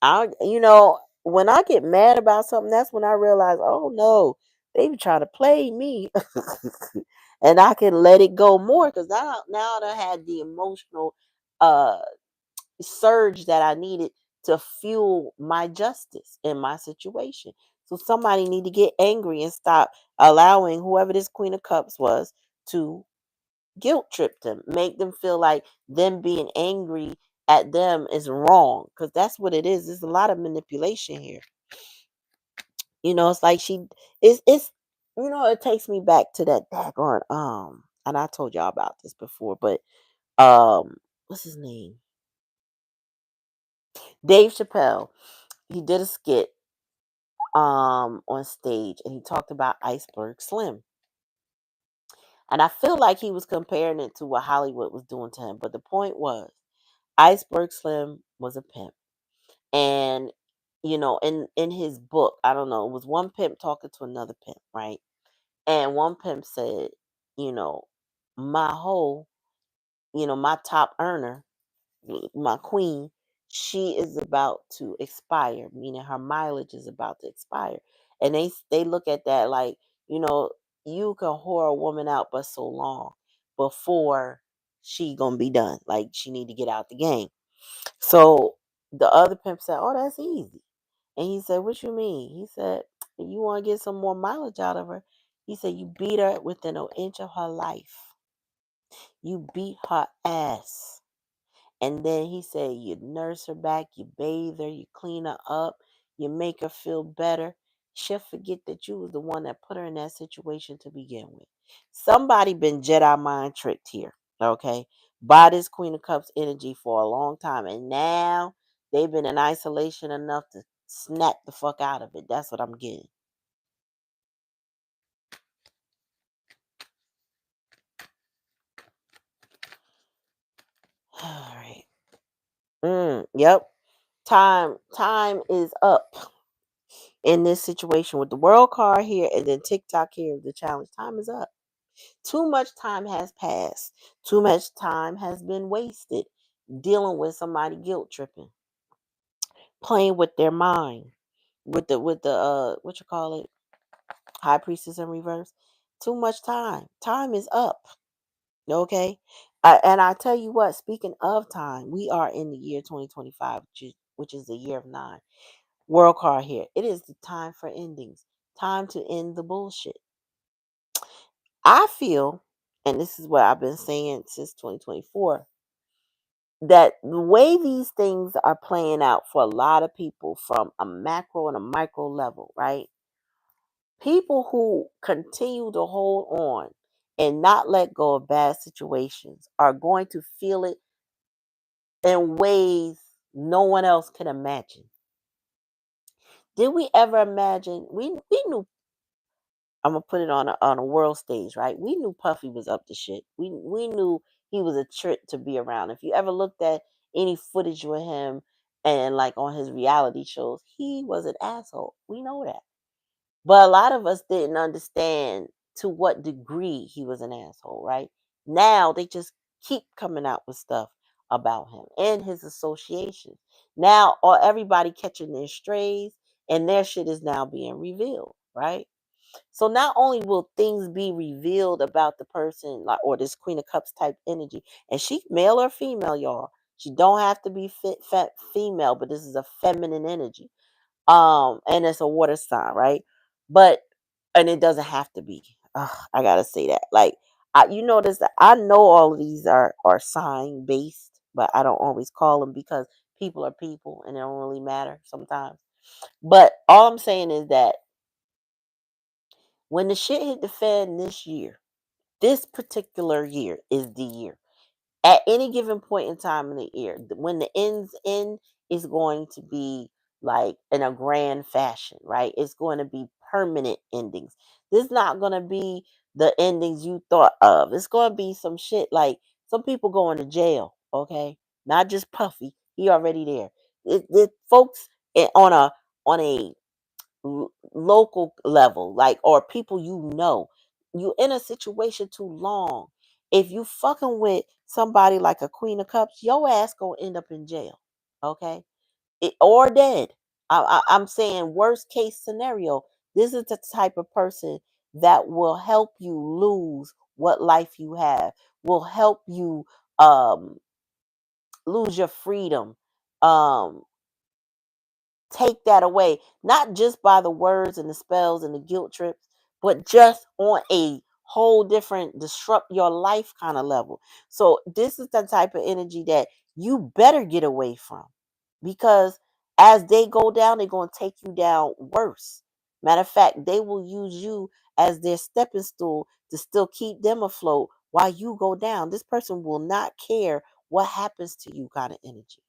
when I get mad about something, that's when I realize, oh no, they be trying to play me, and I can let it go more because now I had the emotional uh surge that I needed to fuel my justice in my situation. So somebody need to get angry and stop allowing whoever this Queen of Cups was to guilt trip them, make them feel like them being angry at them is wrong, because that's what it is. There's a lot of manipulation here. It's like it's it takes me back to that daggone and I told y'all about this before, but what's his name? Dave Chappelle. He did a skit on stage, and he talked about Iceberg Slim. And I feel like he was comparing it to what Hollywood was doing to him. But the point was, Iceberg Slim was a pimp. And, in his book, I don't know, it was one pimp talking to another pimp, right? And one pimp said, you know, my whole, my top earner, my queen, she is about to expire, meaning her mileage is about to expire. And they look at that like, you know, you can whore a woman out but so long before she gonna be done. Like she need to get out the game. So the other pimp said, "Oh, that's easy." And he said, "What you mean?" He said, "You want to get some more mileage out of her." He said, "You beat her within an inch of her life. You beat her ass." And then he said, you nurse her back, you bathe her, you clean her up, you make her feel better. She'll forget that you was the one that put her in that situation to begin with. Somebody been Jedi mind tricked here, okay? By this Queen of Cups energy for a long time. And now they've been in isolation enough to snap the fuck out of it. That's what I'm getting. All right. Yep. Time is up in this situation with the world card here and then TikTok here. The challenge time is up. Too much time has passed. Too much time has been wasted dealing with somebody guilt tripping, playing with their mind, with the what you call it, high priestess in reverse. Too much time. Time is up. Okay. And I tell you what, speaking of time, we are in the year 2025, which is the year of nine. World card here. It is the time for endings. Time to end the bullshit. I feel, and this is what I've been saying since 2024, that the way these things are playing out for a lot of people from a macro and a micro level, right? People who continue to hold on and not let go of bad situations are going to feel it in ways no one else can imagine. Did we ever imagine? We knew. I'm gonna put it on a world stage, right? We knew Puffy was up to shit. We knew he was a trick to be around. If you ever looked at any footage with him and like on his reality shows, he was an asshole. We know that. But a lot of us didn't understand to what degree he was an asshole, right? Now they just keep coming out with stuff about him and his associations. Now, everybody catching their strays, and their shit is now being revealed, right? So not only will things be revealed about the person, like, or this Queen of Cups type energy, and she male or female, y'all. She don't have to be fat female, but this is a feminine energy. And it's a water sign, right? But and it doesn't have to be. I gotta say that. Like, you notice that I know all of these are sign based, but I don't always call them because people are people, and it don't really matter sometimes. But all I'm saying is that when the shit hit the fan this year, this particular year is the year. At any given point in time in the year, when the ends end is going to be like in a grand fashion, right? It's going to be permanent endings. This is not going to be the endings you thought of. It's going to be some shit like some people going to jail, okay? Not just Puffy. He already there. Folks on a local level, like, or people you in a situation too long. If you fucking with somebody like a Queen of Cups, your ass gonna end up in jail, okay? Or dead. I'm saying worst case scenario. This is the type of person that will help you lose what life you have. Will help you um lose your freedom. Um take that away, not just by the words and the spells and the guilt trips, but just on a whole different disrupt your life kind of level. So this is the type of energy that you better get away from, because as they go down, they're going to take you down worse. Matter of fact, they will use you as their stepping stool to still keep them afloat while you go down. This person will not care what happens to you, kind of energy.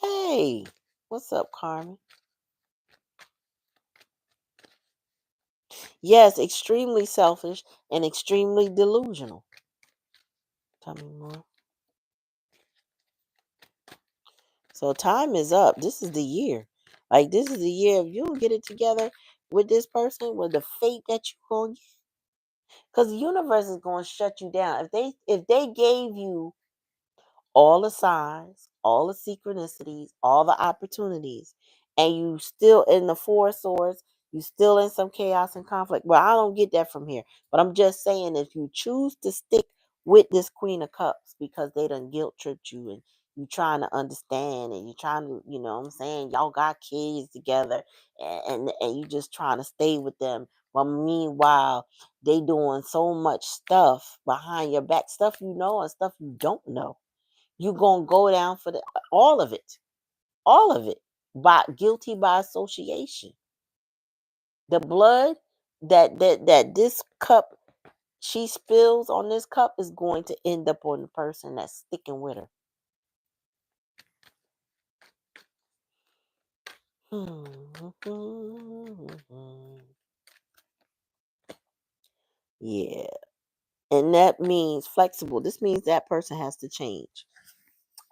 Hey, what's up, Carmen? Yes, extremely selfish and extremely delusional. Tell me more. So time is up. This is the year. Like, this is the year. If you don't get it together with this person, with the fate that you gonna get, because the universe is gonna shut you down. If they gave you all the signs, all the synchronicities, all the opportunities, and you still in the four of swords, you still in some chaos and conflict. Well, I don't get that from here. But I'm just saying, if you choose to stick with this Queen of Cups because they done guilt tripped you, and you trying to understand, and you trying to, what I'm saying, y'all got kids together, and you just trying to stay with them. But meanwhile, they doing so much stuff behind your back, stuff you know and stuff you don't know. You gonna go down for all of it, by guilty by association. The blood that this cup she spills on this cup is going to end up on the person that's sticking with her. Yeah, and that means flexible. This means that person has to change,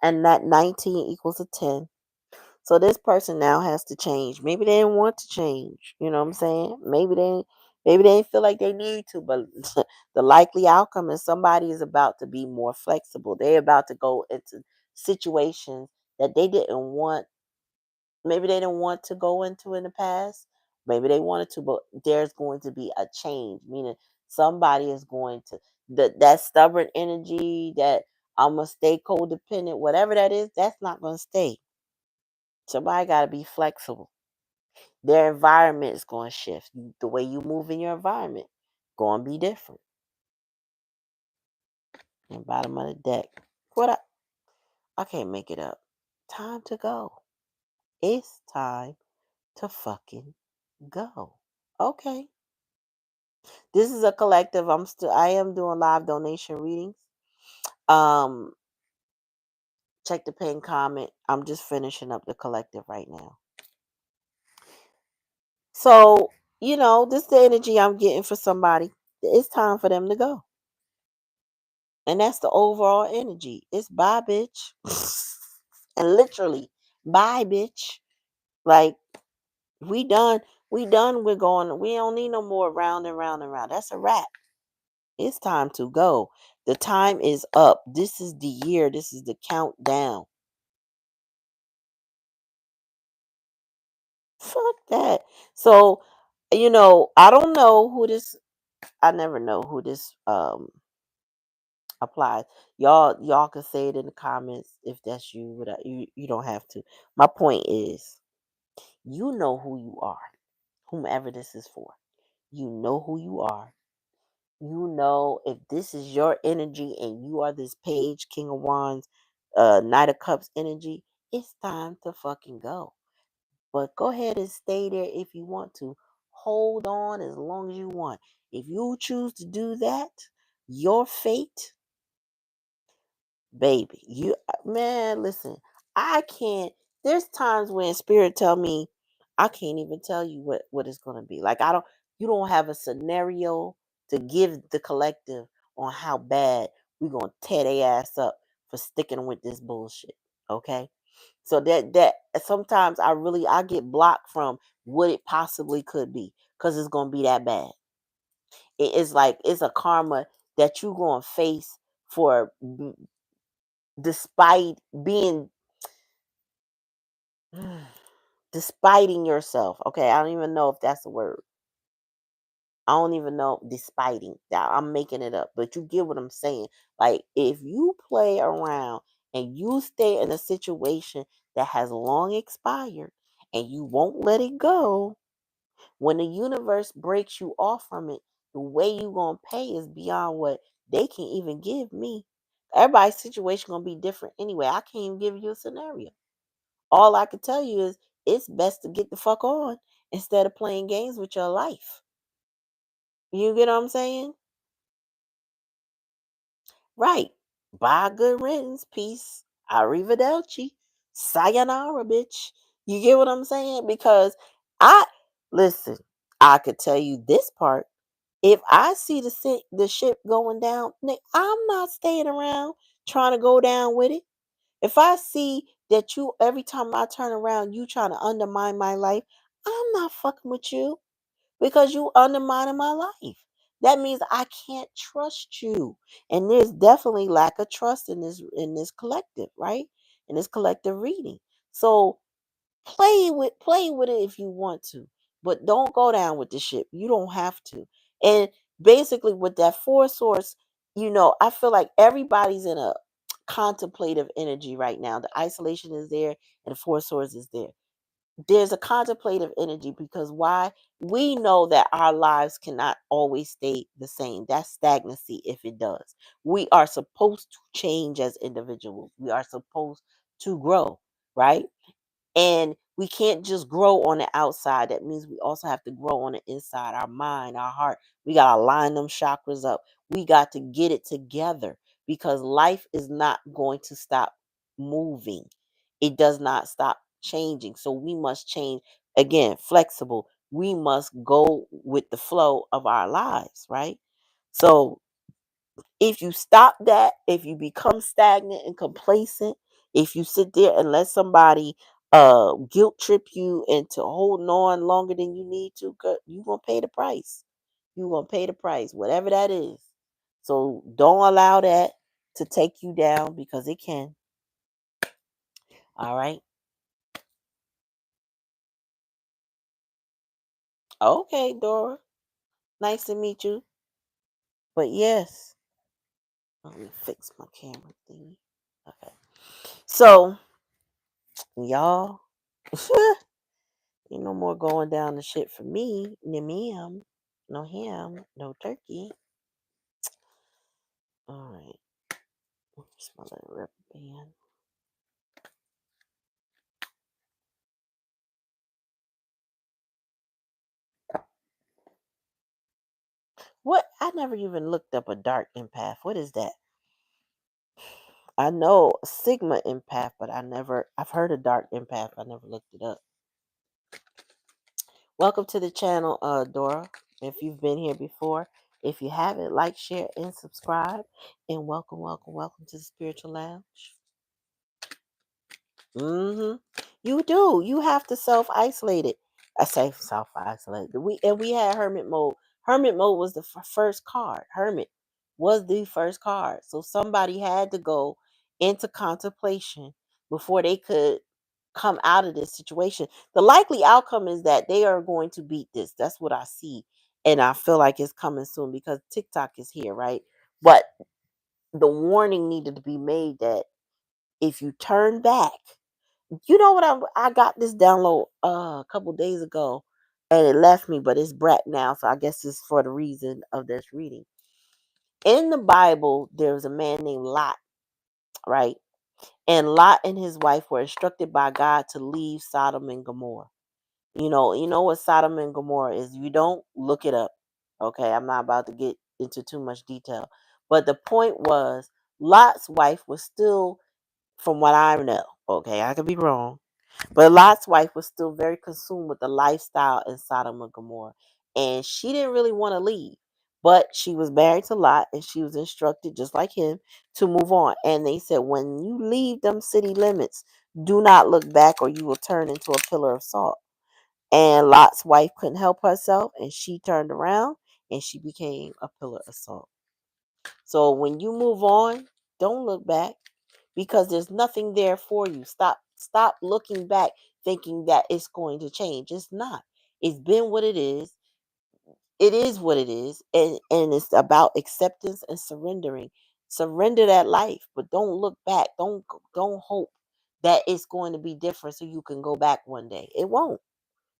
and that 19 equals a 10. So this person now has to change. Maybe they didn't want to change. You know what I'm saying? Maybe they didn't feel like they need to, but the likely outcome is somebody is about to be more flexible. They're about to go into situations that they didn't want. Maybe they didn't want to go into in the past. Maybe they wanted to, but there's going to be a change. Meaning somebody is going to that stubborn energy, that I'm gonna stay codependent, whatever that is, that's not gonna stay. Somebody got to be flexible. Their environment is going to shift. The way you move in your environment going to be different. And bottom of the deck. What I can't make it up. Time to go. It's time to fucking go. Okay. This is a collective. I am doing live donation readings. Um check the pin comment. I'm just finishing up the collective right now. So, this is the energy I'm getting for somebody. It's time for them to go. And that's the overall energy. It's bye, bitch. And literally, bye, bitch. Like, we done. We done. We're going. We don't need no more round and round and round. That's a wrap. It's time to go. The time is up. This is the year. This is the countdown. Fuck that. So, I don't know who this. I never know who this applies. Y'all can say it in the comments if that's you. Without you don't have to. My point is, you know who you are, whomever this is for. You know who you are. You know if this is your energy and you are this page, King of Wands, Knight of Cups energy, it's time to fucking go. But go ahead and stay there if you want to. Hold on as long as you want. If you choose to do that, your fate, baby. You man, listen. I can't. There's times when spirit tell me I can't even tell you what it's gonna be. Like I don't. You don't have a scenario to give the collective on how bad we're gonna tear their ass up for sticking with this bullshit. Okay. So that sometimes I get blocked from what it possibly could be because it's gonna be that bad. It's like it's a karma that you gonna face for despite being despiting yourself. Okay, I don't even know if that's a word. I don't even know despiting that I'm making it up, but you get what I'm saying. Like if you play around and you stay in a situation that has long expired and you won't let it go, when the universe breaks you off from it, the way you gonna pay is beyond what they can even give me. Everybody's situation gonna be different anyway. I can't even give you a scenario. All I can tell you is it's best to get the fuck on instead of playing games with your life. You get what I'm saying? Right. Bye, good riddance. Peace. Arrivederci. Sayonara, bitch. You get what I'm saying? Because I listen, I could tell you this part. If I see the ship going down, I'm not staying around trying to go down with it. If I see that you every time I turn around, you trying to undermine my life, I'm not fucking with you because you undermining my life. That means I can't trust you. And there's definitely lack of trust in this collective, right? In this collective reading. So play with it if you want to, but don't go down with the ship. You don't have to. And basically with that four source, I feel like everybody's in a contemplative energy right now. The isolation is there and the four source is there. There's a contemplative energy because why? We know that our lives cannot always stay the same. That's stagnancy if it does. We are supposed to change as individuals. We are supposed to grow, right? And we can't just grow on the outside. That means we also have to grow on the inside, our mind, our heart. We got to line them chakras up. We got to get it together because life is not going to stop moving. It does not stop changing. So we must change again, flexible. We must go with the flow of our lives, right? So if you stop that, if you become stagnant and complacent, if you sit there and let somebody guilt trip you into holding on longer than you need to, you're gonna pay the price. You're gonna pay the price, whatever that is. So don't allow that to take you down because it can. All right. Okay, Dora. Nice to meet you. But yes, let me fix my camera thingy. Okay. So y'all. Ain't no more going down the shit for me. No ma'am. No ham. No turkey. All right. Where's my little rubber band? What? I never even looked up a dark empath. What is that? I know Sigma empath, but I've heard of dark empath. I never looked it up. Welcome to the channel, Dora. If you've been here before, if you haven't, like, share, and subscribe. And welcome, welcome, welcome to the Spiritual Lounge. Hmm. You do. You have to self isolate it. I say self isolate. We had hermit mode. Hermit mode was the first card. Hermit was the first card. So somebody had to go into contemplation before they could come out of this situation. The likely outcome is that they are going to beat this. That's what I see, and I feel like it's coming soon because TikTok is here, right? But the warning needed to be made that if you turn back, what I got this download a couple days ago and it left me, but it's brat now, so I guess it's for the reason of this reading. In the Bible, there's a man named Lot, right? And Lot and his wife were instructed by God to leave Sodom and Gomorrah. You know what Sodom and Gomorrah is. You don't look it up. Okay, I'm not about to get into too much detail. But the point was, Lot's wife was still, from what I know, okay, I could be wrong, but Lot's wife was still very consumed with the lifestyle in Sodom and Gomorrah. And she didn't really want to leave. But she was married to Lot and she was instructed, just like him, to move on. And they said, when you leave them city limits, do not look back or you will turn into a pillar of salt. And Lot's wife couldn't help herself and she turned around and she became a pillar of salt. So when you move on, don't look back because there's nothing there for you. Stop looking back thinking that it's going to change. It's not. It's been what it is. It is what it is. And it's about acceptance and surrendering. Surrender that life, but don't look back. Don't hope that it's going to be different so you can go back one day. It won't.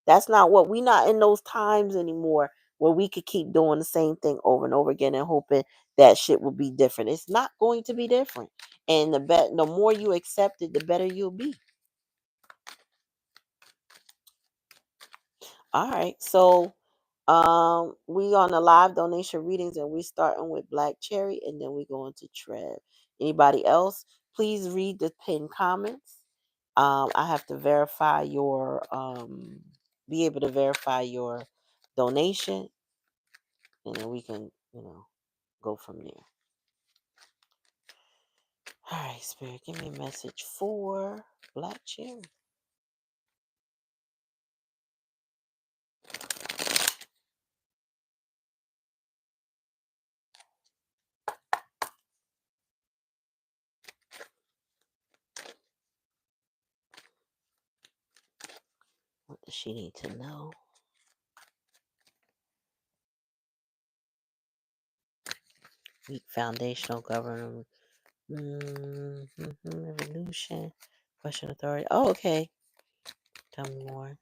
That's not what we not in those times anymore where we could keep doing the same thing over and over again and hoping that shit will be different. It's not going to be different. And the more you accept it, the better you'll be. All right. So we on the live donation readings and we starting with Black Cherry and then we go into Trev. Anybody else? Please read the pinned comments. I have to verify your be able to verify your donation and then we can, go from there. All right, Spirit, give me a message for Black Cherry. What does she need to know? Weak foundational government. Revolution. Question authority. Oh, okay. Tell me more.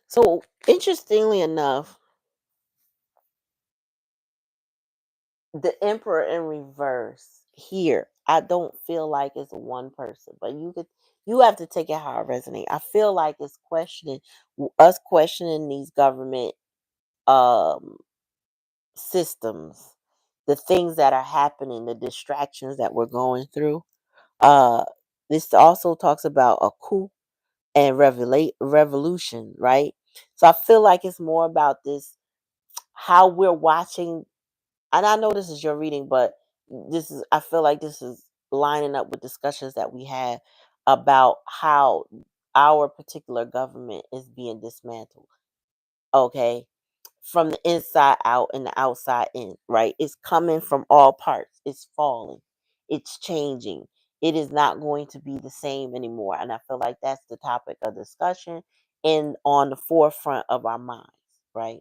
So, interestingly enough, the Emperor in reverse here, I don't feel like it's one person, but you have to take it how it resonates. I feel like it's us questioning these government um systems, the things that are happening, the distractions that we're going through. Uh, this also talks about a coup and revolution, right? So I feel like it's more about this, how we're watching. And I know this is your reading, but I feel like this is lining up with discussions that we had about how our particular government is being dismantled. Okay, from the inside out and the outside in, right? It's coming from all parts. It's falling. It's changing. It is not going to be the same anymore. And I feel like that's the topic of discussion and on the forefront of our minds, right?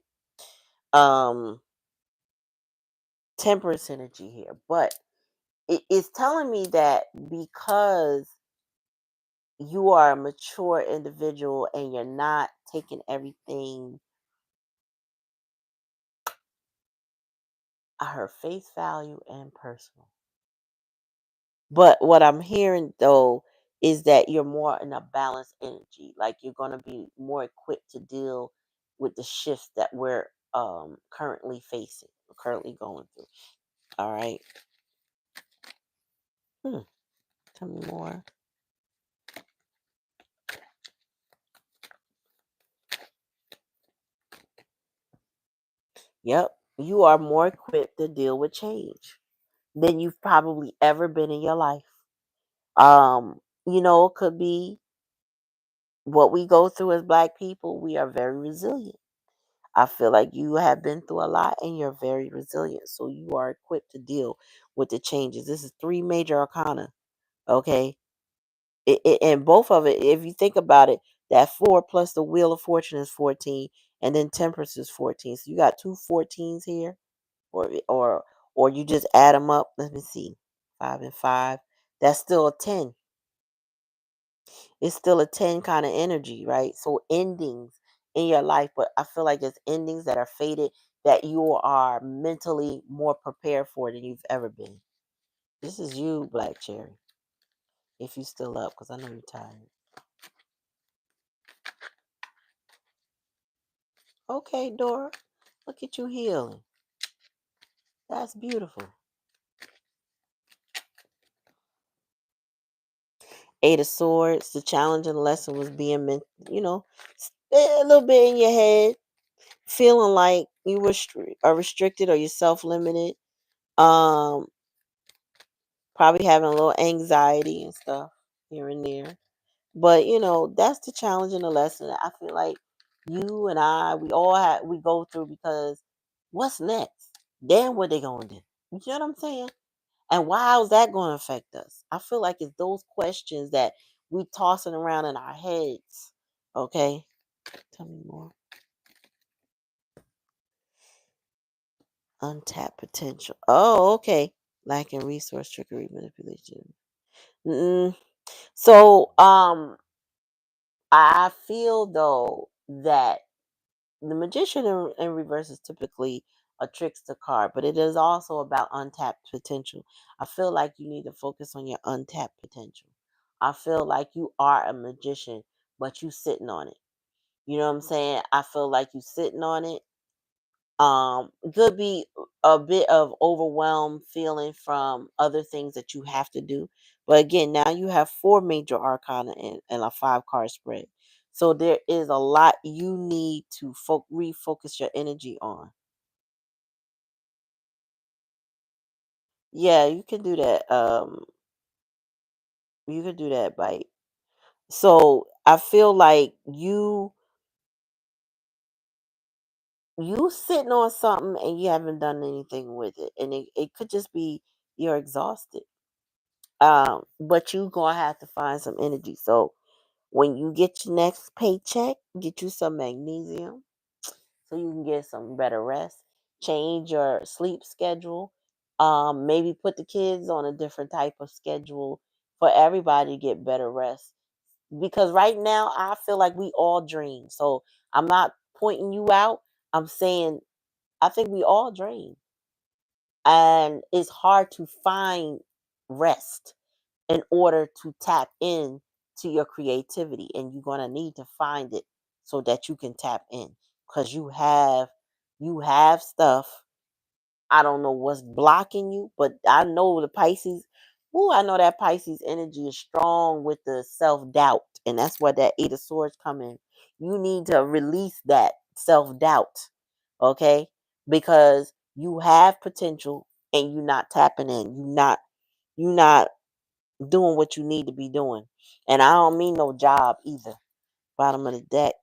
Um, Temperance energy here. But it's telling me that because you are a mature individual and you're not taking everything at her face value and personal. But what I'm hearing though is that you're more in a balanced energy. Like you're gonna be more equipped to deal with the shifts that we're currently facing, currently going through. All right. Tell me more. Yep. You are more equipped to deal with change than you've probably ever been in your life. It could be what we go through as black people, we are very resilient. I feel like you have been through a lot and you're very resilient. So you are equipped to deal with the changes. This is three major arcana. Okay. And both of it, if you think about it, that four plus the wheel of fortune is 14, and then temperance is 14. So you got two 14s here, or you just add them up. Let me see. 5 and 5. That's still a 10. It's still a 10 kind of energy, right? So endings in your life, but I feel like it's endings that are fated that you are mentally more prepared for than you've ever been. This is you, Black Cherry. If you still up, because I know you're tired. Okay, Dora. Look at you healing. That's beautiful. Eight of Swords. The challenge and lesson was being meant, a little bit in your head, feeling like you were are restricted or you're self-limited. Um, Probably having a little anxiety and stuff here and there. But that's the challenge and the lesson that I feel like you and I, we go through, because what's next? Then what they gonna do? You know what I'm saying? And how's that gonna affect us? I feel like it's those questions that we tossing around in our heads. Okay, tell me more. Untapped potential. Oh, okay. Lacking resource, trickery, manipulation. Mm. So, I feel though that the magician in reverse is typically a trickster card, but it is also about untapped potential. I feel like you need to focus on your untapped potential. I feel like you are a magician, but you sitting on it. You know what I'm saying? I feel like you sitting on it. Could be a bit of overwhelmed feeling from other things that you have to do. But again, now you have four major arcana and a 5 card spread. So there is a lot you need to refocus your energy on. Yeah, you can do that. You can do that, bite. So I feel like you sitting on something and you haven't done anything with it. And it could just be you're exhausted. But you gonna have to find some energy. So when you get your next paycheck, get you some magnesium so you can get some better rest. Change your sleep schedule. Maybe put the kids on a different type of schedule for everybody to get better rest. Because right now I feel like we all dream. So I'm not pointing you out. I'm saying I think we all dream. And it's hard to find rest in order to tap in to your creativity, and you're going to need to find it so that you can tap in, because you have stuff. I don't know what's blocking you, but I know the Pisces. Oh, I know that Pisces energy is strong with the self-doubt, and that's where that 8 of Swords come in. You need to release that self-doubt, okay? Because you have potential and you're not tapping in. You're not doing what you need to be doing. And I don't mean no job either. Bottom of the deck.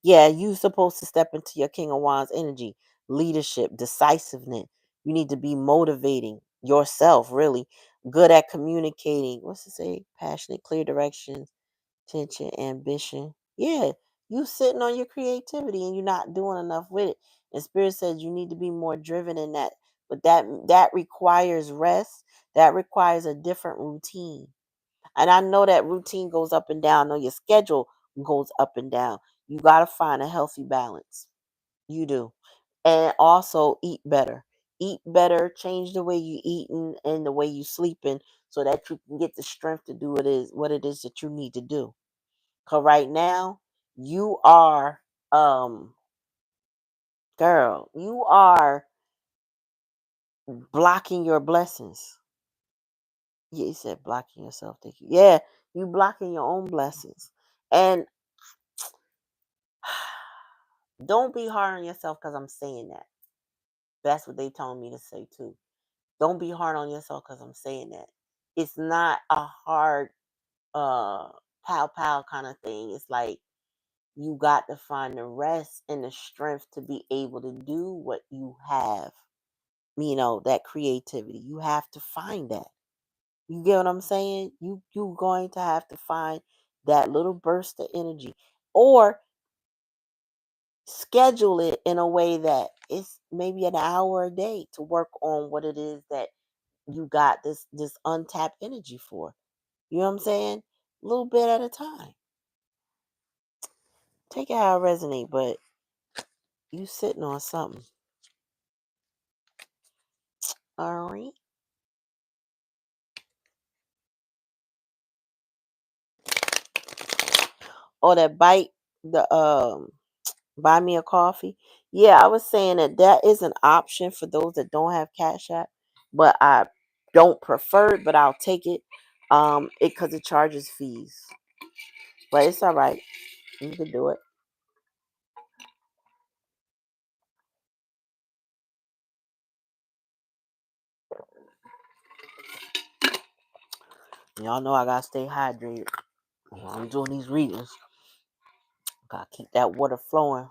Yeah, you supposed to step into your King of Wands energy, leadership, decisiveness. You need to be motivating yourself, really. Good at communicating. What's it say? Passionate, clear directions, tension, ambition. Yeah, you sitting on your creativity and you're not doing enough with it. And Spirit says you need to be more driven in that. But that requires rest. That requires a different routine. And I know that routine goes up and down. I know your schedule goes up and down. You got to find a healthy balance. You do. And also eat better. Eat better, change the way you eating and the way you sleeping so that you can get the strength to do what it is that you need to do. Cause right now, you are girl, you are blocking your blessings. Yeah, you said blocking yourself. Thank you. Yeah, you blocking your own blessings. And don't be hard on yourself because I'm saying that. That's what they told me to say too. Don't be hard on yourself because I'm saying that. It's not a hard uh pow pow kind of thing. It's like you got to find the rest and the strength to be able to do what you have. That creativity. You have to find that. You get what I'm saying? You going to have to find that little burst of energy. Or schedule it in a way that it's maybe an hour a day to work on what it is that you got this untapped energy for. You know what I'm saying? A little bit at a time. Take it how it resonate, but you sitting on something. All right. Or that bite the Buy me a coffee. Yeah, I was saying that that is an option for those that don't have Cash App, but I don't prefer it, but I'll take it. It because it charges fees, but it's all right. You can do it. Y'all know I gotta stay hydrated. When I'm doing these readings. Gotta keep that water flowing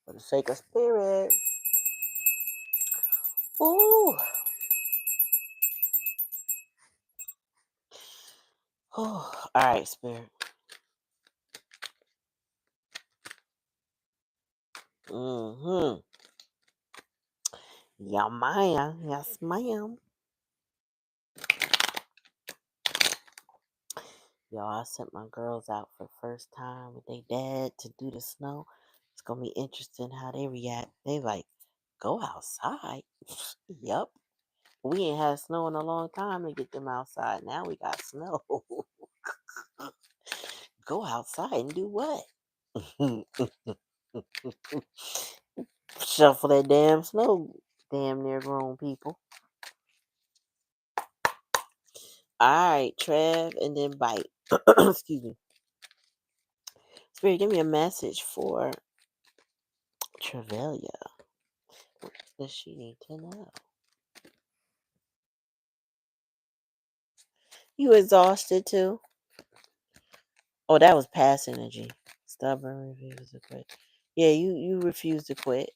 for the sake of spirit. Ooh. All right, spirit. Mm-hmm. Yeah, ma'am. Yes, ma'am. Y'all, I sent my girls out for the first time with their dad to do the snow. It's gonna be interesting how they react. They like, go outside. Yup. We ain't had snow in a long time to get them outside. Now we got snow. Go outside and do what? Shuffle that damn snow. Damn near grown people. Alright, Trev, and then bite. Excuse me. Spirit, give me a message for Trevelia. What does she need to know? You exhausted too? Oh, that was past energy. Stubborn, refuse to quit. Yeah, you refuse to quit.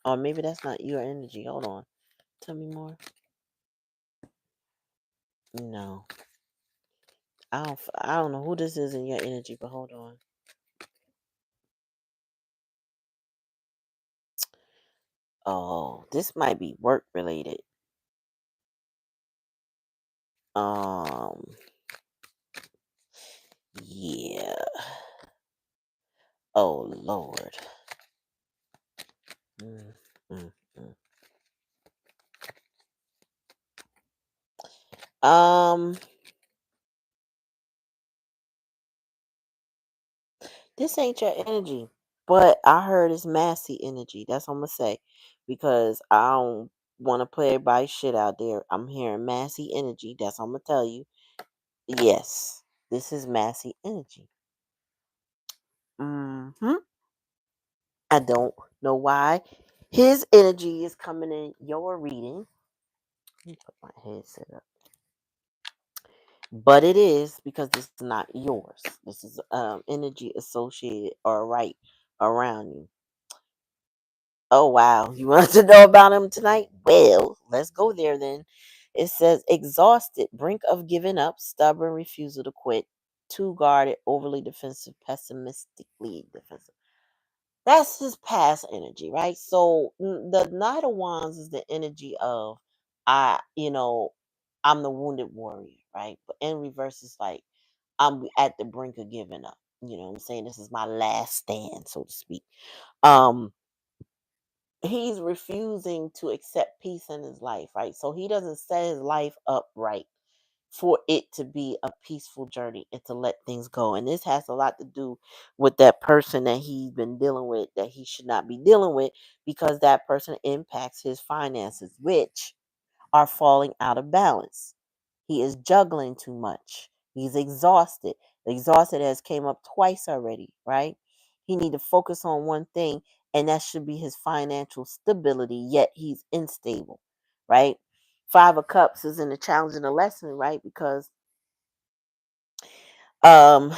Or maybe that's not your energy. Hold on. Tell me more. No, I don't know who this is in your energy, but hold on. Oh, this might be work related. Um, yeah. Oh Lord. Mm, mm, mm. Um, this ain't your energy, but I heard it's massy energy. That's what I'm gonna say because I don't want to play everybody's shit out there. I'm hearing massy energy. That's what I'm gonna tell you. Yes, this is massy energy. Hmm. I don't know why his energy is coming in your reading. Let me put my headset up. But it is because it's not yours. This is energy associated or right around you. Oh wow, you wanted to know about him tonight? Well, let's go there then. It says exhausted, brink of giving up, stubborn refusal to quit, too guarded, overly defensive, pessimistically defensive. That's his past energy, right? So the Knight of Wands is the energy of I'm the wounded warrior, right? But in reverse, it's like I'm at the brink of giving up. You know what I'm saying? This is my last stand, so to speak. Um, he's refusing to accept peace in his life, right? So he doesn't set his life up right for it to be a peaceful journey and to let things go. And this has a lot to do with that person that he's been dealing with that he should not be dealing with because that person impacts his finances, which are falling out of balance. He is juggling too much. He's exhausted. The exhausted has came up twice already, right? He need to focus on one thing, and that should be his financial stability, yet he's unstable, right? Five of Cups is in the challenge and the lesson, right? Because um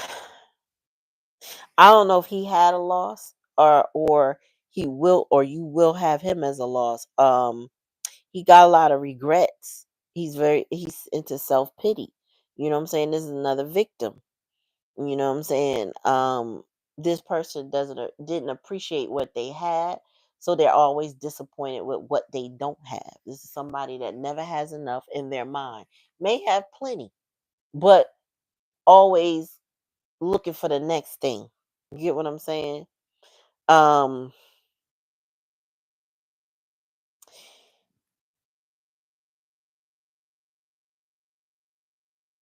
I don't know if he had a loss or he will or you will have him as a loss. He got a lot of regrets. He's into self-pity. You know what I'm saying? This is another victim. You know what I'm saying? This person didn't appreciate what they had, so they're always disappointed with what they don't have. This is somebody that never has enough in their mind. May have plenty, but always looking for the next thing. You get what I'm saying? Um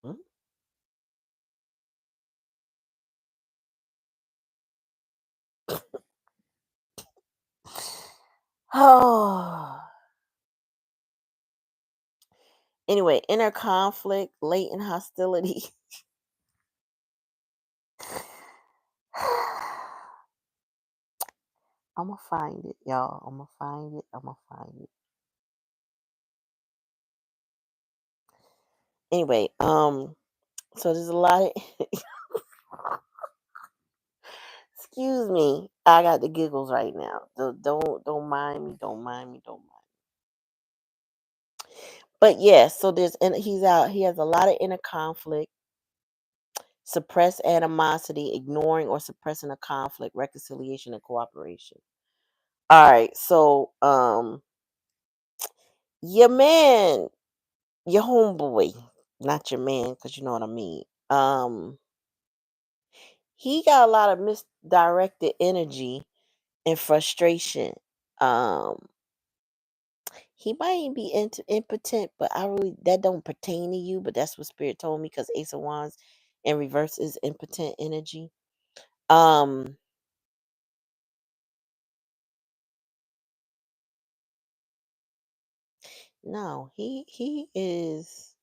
mm, Oh. Anyway, inner conflict, latent hostility. I'm gonna find it, y'all. I'm gonna find it. I'm gonna find it. Anyway, so there's a lot of excuse me. I got the giggles right now. Don't mind me. Don't mind me. Don't mind. But yeah, so there's and he's out. He has a lot of inner conflict, suppressed animosity, ignoring or suppressing a conflict, reconciliation, and cooperation. All right, so your man, your homeboy, not your man, because you know what I mean. He got a lot of misdirected energy and frustration. Um, he might be impotent, but I really that don't pertain to you. But that's what Spirit told me because Ace of Wands in reverse is impotent energy. Um, no, he is.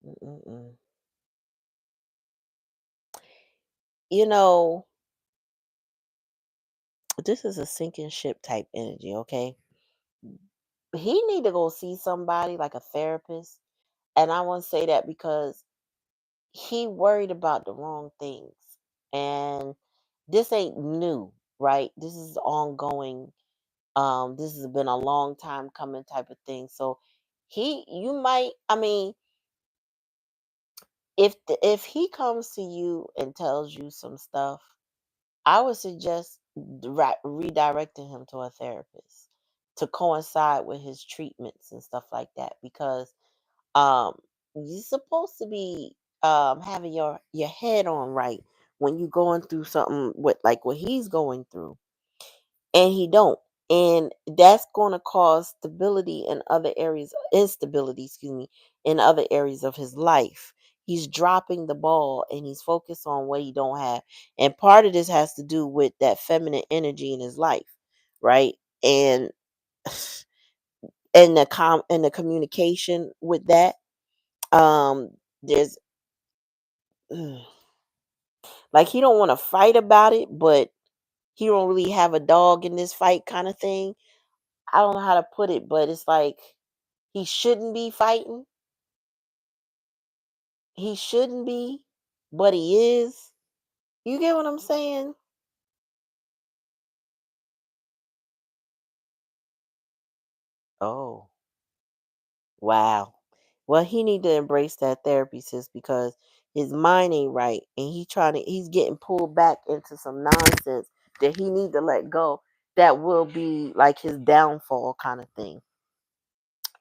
Mm-mm-mm. You know, this is a sinking ship type energy. Okay, he need to go see somebody like a therapist, and I want to say that because he worried about the wrong things, and this ain't new, right? This is ongoing. This has been a long time coming type of thing. So you might, I mean, if he comes to you and tells you some stuff, I would suggest redirecting him to a therapist to coincide with his treatments and stuff like that because um you're supposed to be having your head on right when you're going through something with like what he's going through, and he don't, and that's going to cause stability in other areas, instability, excuse me, in other areas of his life. He's dropping the ball and he's focused on what he don't have, and part of this has to do with that feminine energy in his life, right? And and the communication with that, there's like he don't want to fight about it, but he don't really have a dog in this fight kind of thing. I don't know how to put it, but it's like he shouldn't be fighting. He shouldn't be, but he is. You get what I'm saying? Oh, wow. Well, he need to embrace that therapy, sis, because his mind ain't right, and he's getting pulled back into some nonsense that he need to let go. That will be like his downfall kind of thing.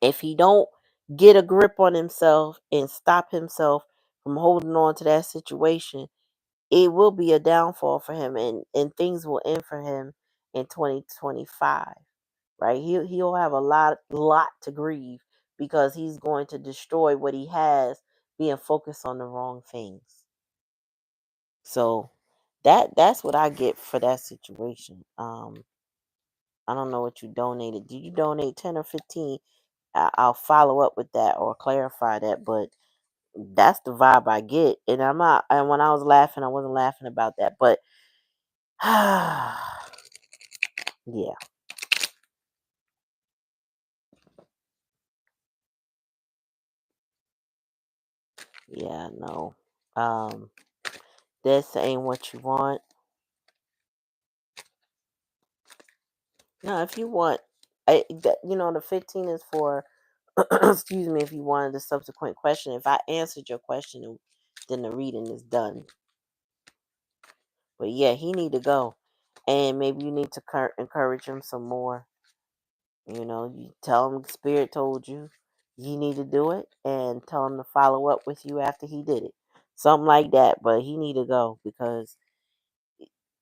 If he don't get a grip on himself and stop himself from holding on to that situation, it will be a downfall for him, and things will end for him in 2025, right? He'll have a lot to grieve because he's going to destroy what he has being focused on the wrong things. So that's what I get for that situation. I don't know what you donated. Did you donate 10 or 15? I'll follow up with that or clarify that, but that's the vibe I get. And I'm not, and when I was laughing, I wasn't laughing about that, but yeah, yeah, no. Um, this ain't what you want. No, if you want, the 15 is for, excuse me, if you wanted a subsequent question. If I answered your question, then the reading is done. But yeah, he need to go, and maybe you need to encourage him some more. You tell him Spirit told you he need to do it, and tell him to follow up with you after he did it, something like that. But he need to go because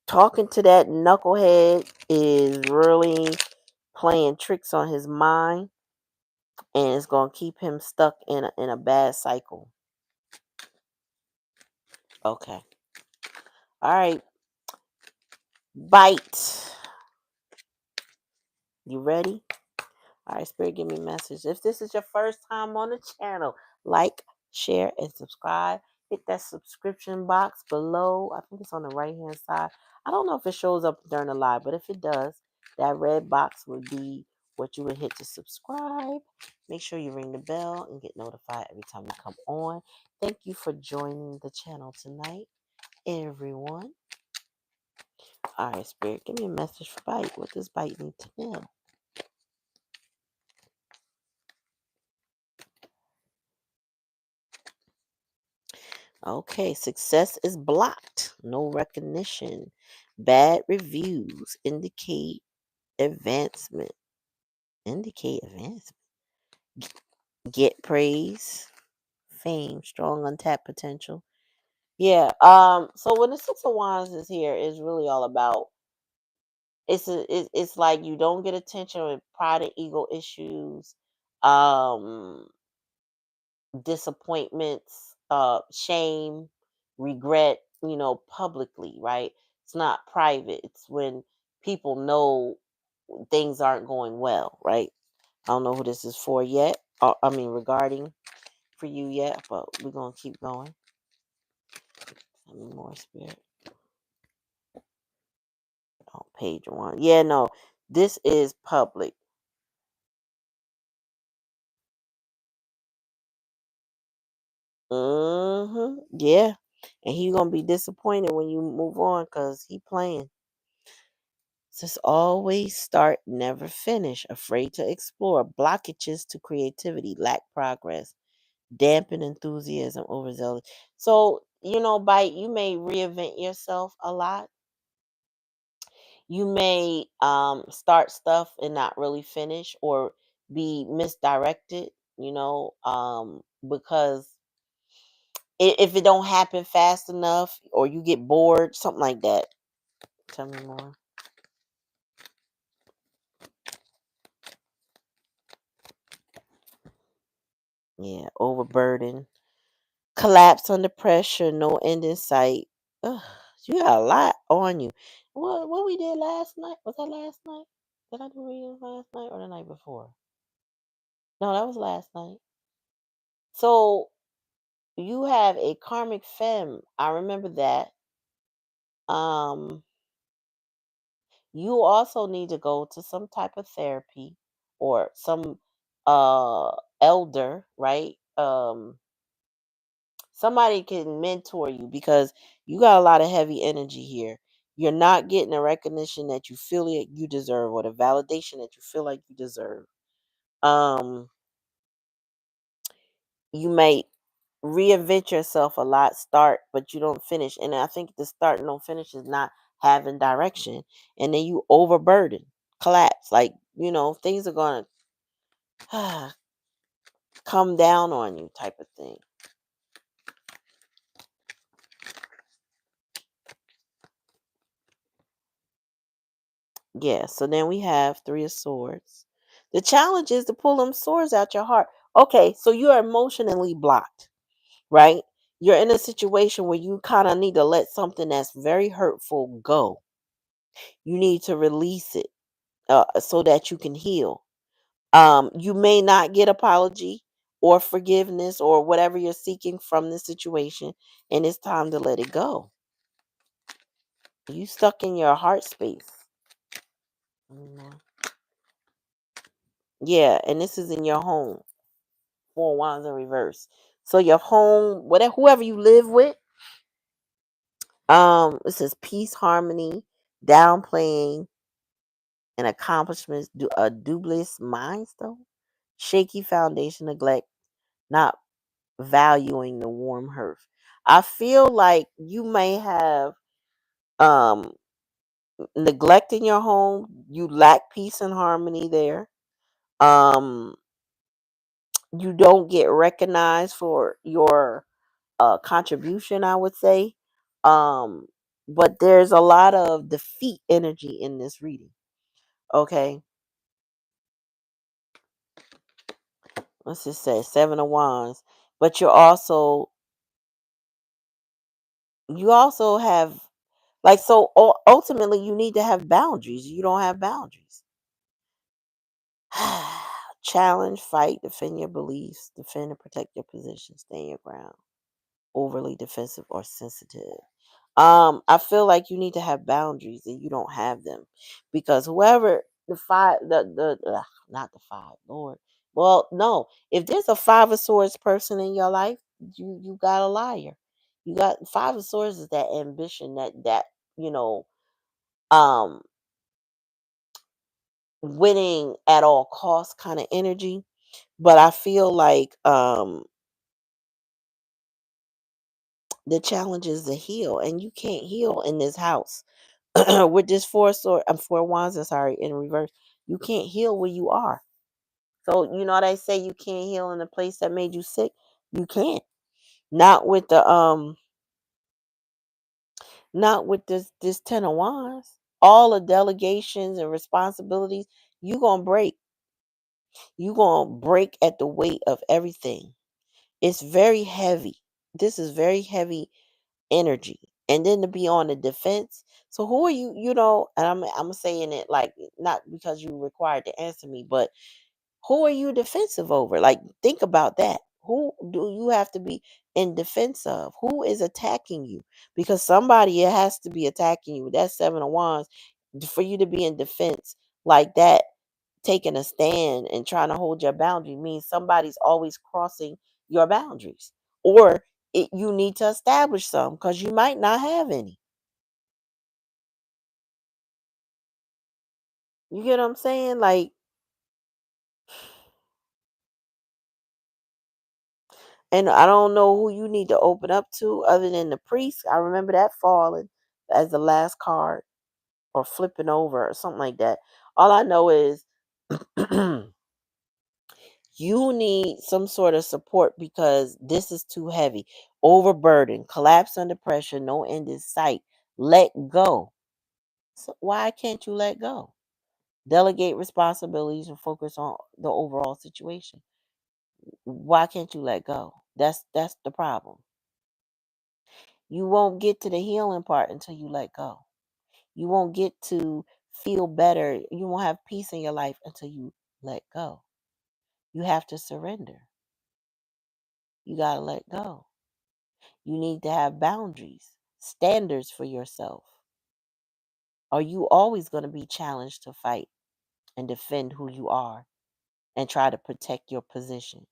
talking to that knucklehead is really playing tricks on his mind, and it's gonna keep him stuck in a bad cycle. Okay, all right, bite. You ready? All right, Spirit, give me a message. If this is your first time on the channel, like, share, and subscribe. Hit that subscription box below. I think it's on the right-hand side. I don't know if it shows up during the live, but if it does, that red box would be what you would hit to subscribe. Make sure you ring the bell and get notified every time we come on. Thank you for joining the channel tonight, everyone. All right, Spirit, give me a message for Bite. What does Bite need to know? Okay, success is blocked. No recognition. Bad reviews indicate advancement. Indicate advancement. Get praise, fame, strong untapped potential. Yeah. So when the Six of Wands is here, it's really all about it's like you don't get attention with pride and ego issues. Um Disappointments, shame, regret, publicly, right? It's not private. It's when people know things aren't going well, right? I don't know who this is for yet. I mean, regarding for you yet, but we're going to keep going. Let me more Spirit. Oh, page one. Yeah, no, this is public. Yeah. And he's going to be disappointed when you move on because he playing. Says always start, never finish. Afraid to explore. Blockages to creativity. Lack progress. Dampen enthusiasm. Overzealous. So, Bite, you may reinvent yourself a lot. You may start stuff and not really finish or be misdirected, because if it don't happen fast enough or you get bored, something like that. Tell me more. Yeah, overburden. Collapse under pressure, no end in sight. Ugh, you got a lot on you. What we did last night? Was that last night? Did I do readings last night or the night before? No, that was last night. So you have a karmic femme. I remember that. Um, you also need to go to some type of therapy or some elder, right? Somebody can mentor you because you got a lot of heavy energy here. You're not getting the recognition that you feel like you deserve or the validation that you feel like you deserve. Um, you may reinvent yourself a lot, start, but you don't finish. And I think the start and don't finish is not having direction. And then you overburden, collapse. Like, things are going to come down on you type of thing. Yeah, so then we have Three of Swords. The challenge is to pull them swords out your heart. Okay, so you're emotionally blocked, right? You're in a situation where you kind of need to let something that's very hurtful go. You need to release it so that you can heal. You may not get apology or forgiveness or whatever you're seeking from the situation, and it's time to let it go. You stuck in your heart space. Mhm. Yeah, and this is in your home. Four Wands in reverse. So your home, whatever, whoever you live with, it says peace, harmony, downplaying, and accomplishments. A dubious milestone, shaky foundation, neglect, not valuing the warm hearth. I feel like you may have um neglecting your home. You lack peace and harmony there. Um, you don't get recognized for your contribution, I would say. Um, but there's a lot of defeat energy in this reading. Okay. Let's just say Seven of Wands. But you also have like so ultimately you need to have boundaries. You don't have boundaries. Challenge, fight, defend your beliefs, defend and protect your position, stand your ground. Overly defensive or sensitive. I feel like you need to have boundaries and you don't have them because whoever not the five, Lord. Well, no, if there's a five of swords person in your life, you got a liar. You got five of swords is that ambition, that you know, um, winning at all costs kind of energy. But I feel like the challenge is to heal, and you can't heal in this house with this four wands. I'm sorry, in reverse. You can't heal where you are. So you know what I say. You can't heal in the place that made you sick. You can't. Not with the Not with this ten of wands. All the delegations and responsibilities. You gonna break. You gonna break at the weight of everything. It's very heavy. This is very heavy energy, and then to be on the defense. So who are you? You know, and I'm saying it like not because you required to answer me, but who are you defensive over? Like think about that. Who do you have to be in defense of? Who is attacking you? Because somebody it has to be attacking you. That's seven of wands for you to be in defense like that. Taking a stand and trying to hold your boundary means somebody's always crossing your boundaries, or you need to establish some because you might not have any. You get what I'm saying? Like, and I don't know who you need to open up to other than the priest. I remember that falling as the last card or flipping over or something like that. All I know is you need some sort of support because this is too heavy. Overburdened, collapse under pressure, no end in sight. Let go. So why can't you let go? Delegate responsibilities and focus on the overall situation. Why can't you let go? That's the problem. You won't get to the healing part until you let go. You won't get to feel better. You won't have peace in your life until you let go. You have to surrender. You got to let go. You need to have boundaries, standards for yourself. Are you always going to be challenged to fight and defend who you are and try to protect your position?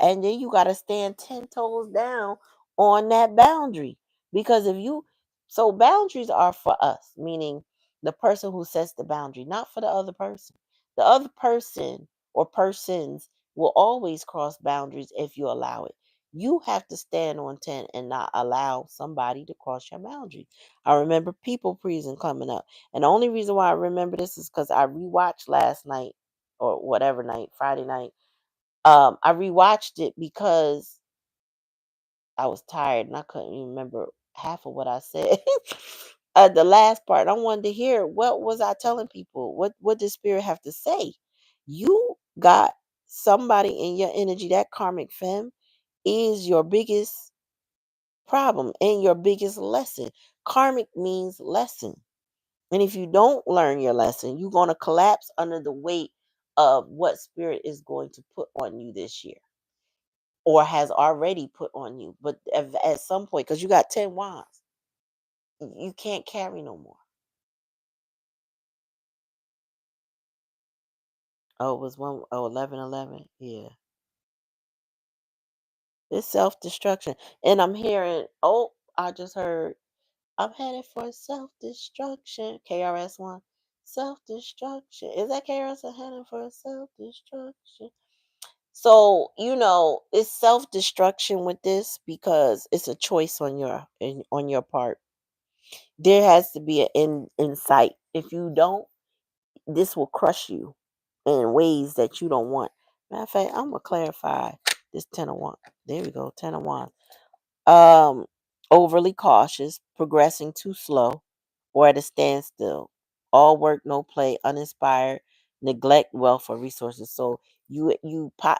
And then you got to stand 10 toes down on that boundary because if you so boundaries are for us, meaning the person who sets the boundary, not for the other person. The other person or persons will always cross boundaries if you allow it. You have to stand on 10 and not allow somebody to cross your boundary. I remember people pleasing coming up. And the only reason why I remember this is because I rewatched last night or whatever night, Friday night. I rewatched it because I was tired and I couldn't even remember half of what I said. The last part, I wanted to hear what was I telling people? What did spirit have to say? You got somebody in your energy, that karmic femme is your biggest problem and your biggest lesson. Karmic means lesson. And if you don't learn your lesson, you're going to collapse under the weight of what spirit is going to put on you this year or has already put on you. But at some point, because you got 10 wands, you can't carry no more. Oh, it was 11. Yeah. It's self destruction. And I'm hearing, oh, I just heard, I'm headed for self destruction. KRS1. Self destruction. Is that KRS heading for self destruction? So, it's self destruction with this because it's a choice on your part. There has to be an insight. If you don't, this will crush you in ways that you don't want. Matter of fact, I'm gonna clarify this 10 of wands. There we go, 10 of wands. Um, Overly cautious, progressing too slow, or at a standstill. All work, no play, uninspired, neglect wealth or resources. So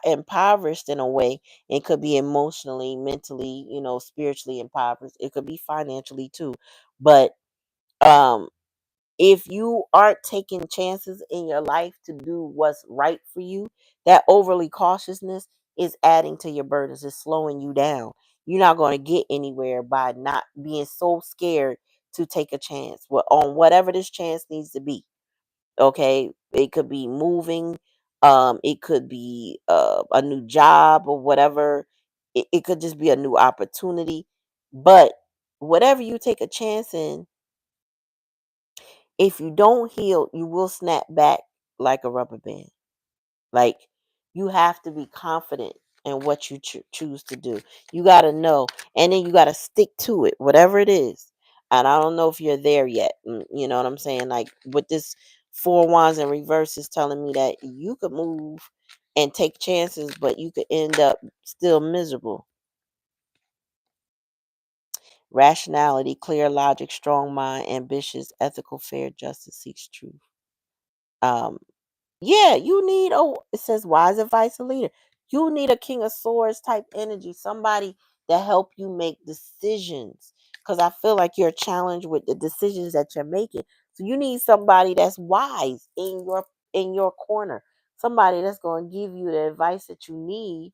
impoverished in a way. It could be emotionally, mentally, spiritually impoverished. It could be financially too, but um if you aren't taking chances in your life to do what's right for you, that overly cautiousness is adding to your burdens, it's slowing you down. You're not going to get anywhere by not being so scared to take a chance on whatever this chance needs to be. Okay, it could be moving, it could be a new job or whatever. It could just be a new opportunity. But whatever you take a chance in, if you don't heal, you will snap back like a rubber band. Like, you have to be confident in what you choose to do. You got to know, and then you got to stick to it, whatever it is. And I don't know if you're there yet. You know what I'm saying? Like, with this four wands in reverse is telling me that you could move and take chances, but you could end up still miserable. Rationality, clear logic, strong mind, ambitious, ethical, fair, justice, seeks truth. Um, Yeah, you need it says wise advice a leader. You need a king of swords type energy, somebody that help you make decisions. Because I feel like you're challenged with the decisions that you're making. So you need somebody that's wise in your corner. Somebody that's going to give you the advice that you need,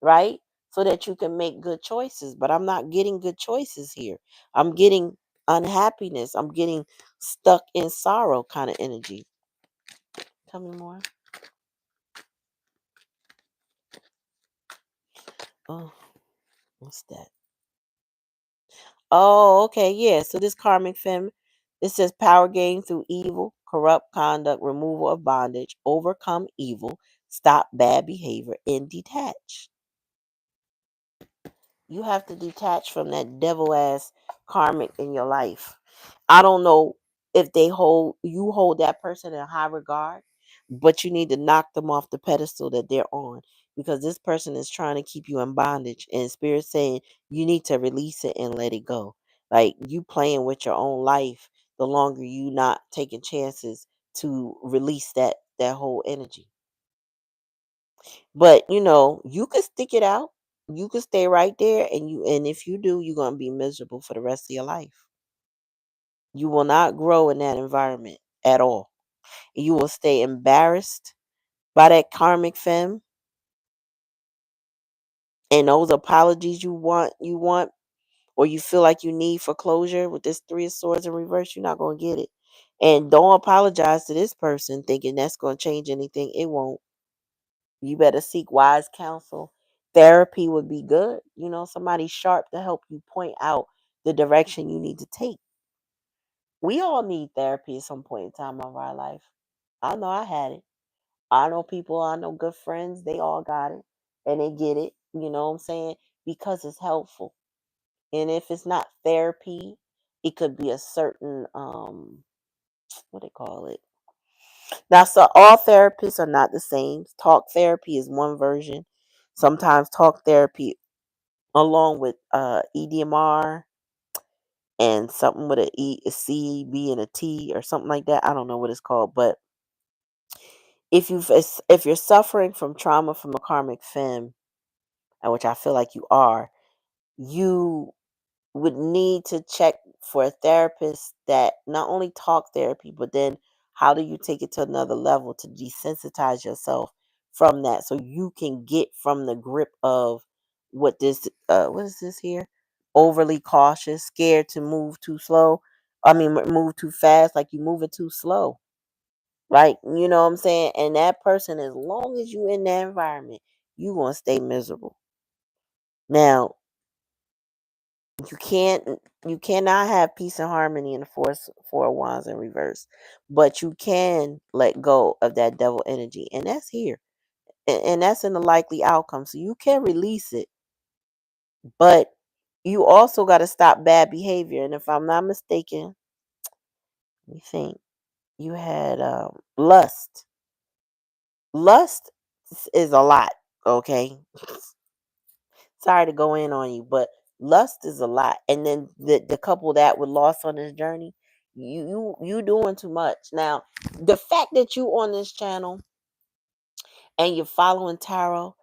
right? So that you can make good choices. But I'm not getting good choices here. I'm getting unhappiness. I'm getting stuck in sorrow kind of energy. Tell me more. Oh, what's that? Oh, okay, yeah. So this karmic fem, it says power gained through evil, corrupt conduct, removal of bondage, overcome evil, stop bad behavior, and detach. You have to detach from that devil ass karmic in your life. I don't know if you hold that person in high regard, but you need to knock them off the pedestal that they're on, because this person is trying to keep you in bondage, and spirit saying you need to release it and let it go. Like, you playing with your own life the longer you not taking chances to release that whole energy. But you could stick it out. You could stay right there, and if you do, you're gonna be miserable for the rest of your life. You will not grow in that environment at all. You will stay embarrassed by that karmic femme, and those apologies you want, or you feel like you need for closure with this three of swords in reverse, you're not gonna get it. And don't apologize to this person thinking that's gonna change anything. It won't. You better seek wise counsel. Therapy would be good. Somebody sharp to help you point out the direction you need to take. We all need therapy at some point in time of our life. I know I had it. I know people, I know good friends, they all got it and they get it. You know what I'm saying? Because it's helpful. And if it's not therapy, it could be a certain what they call it. Now, so all therapists are not the same. Talk therapy is one version. Sometimes talk therapy along with EDMR and something with a C, B, and a T or something like that. I don't know what it's called, but if you're suffering from trauma from a karmic fem, which I feel like you are, you would need to check for a therapist that not only talk therapy, but then how do you take it to another level to desensitize yourself from that, so you can get from the grip of what is this here? Overly cautious, scared to move too slow. I mean, move too fast, like you moving too slow. Right? You know what I'm saying? And that person, as long as you in that environment, you gonna stay miserable. Now, you can't you cannot have peace and harmony in the four of wands in reverse. But you can let go of that devil energy. And that's here. And that's in the likely outcome. So you can release it. But you also got to stop bad behavior. And if I'm not mistaken, let me think. You had lust. Lust is a lot, okay? Sorry to go in on you, but lust is a lot. And then the couple that with lost on this journey, you doing too much. Now, the fact that you on this channel and you're following tarot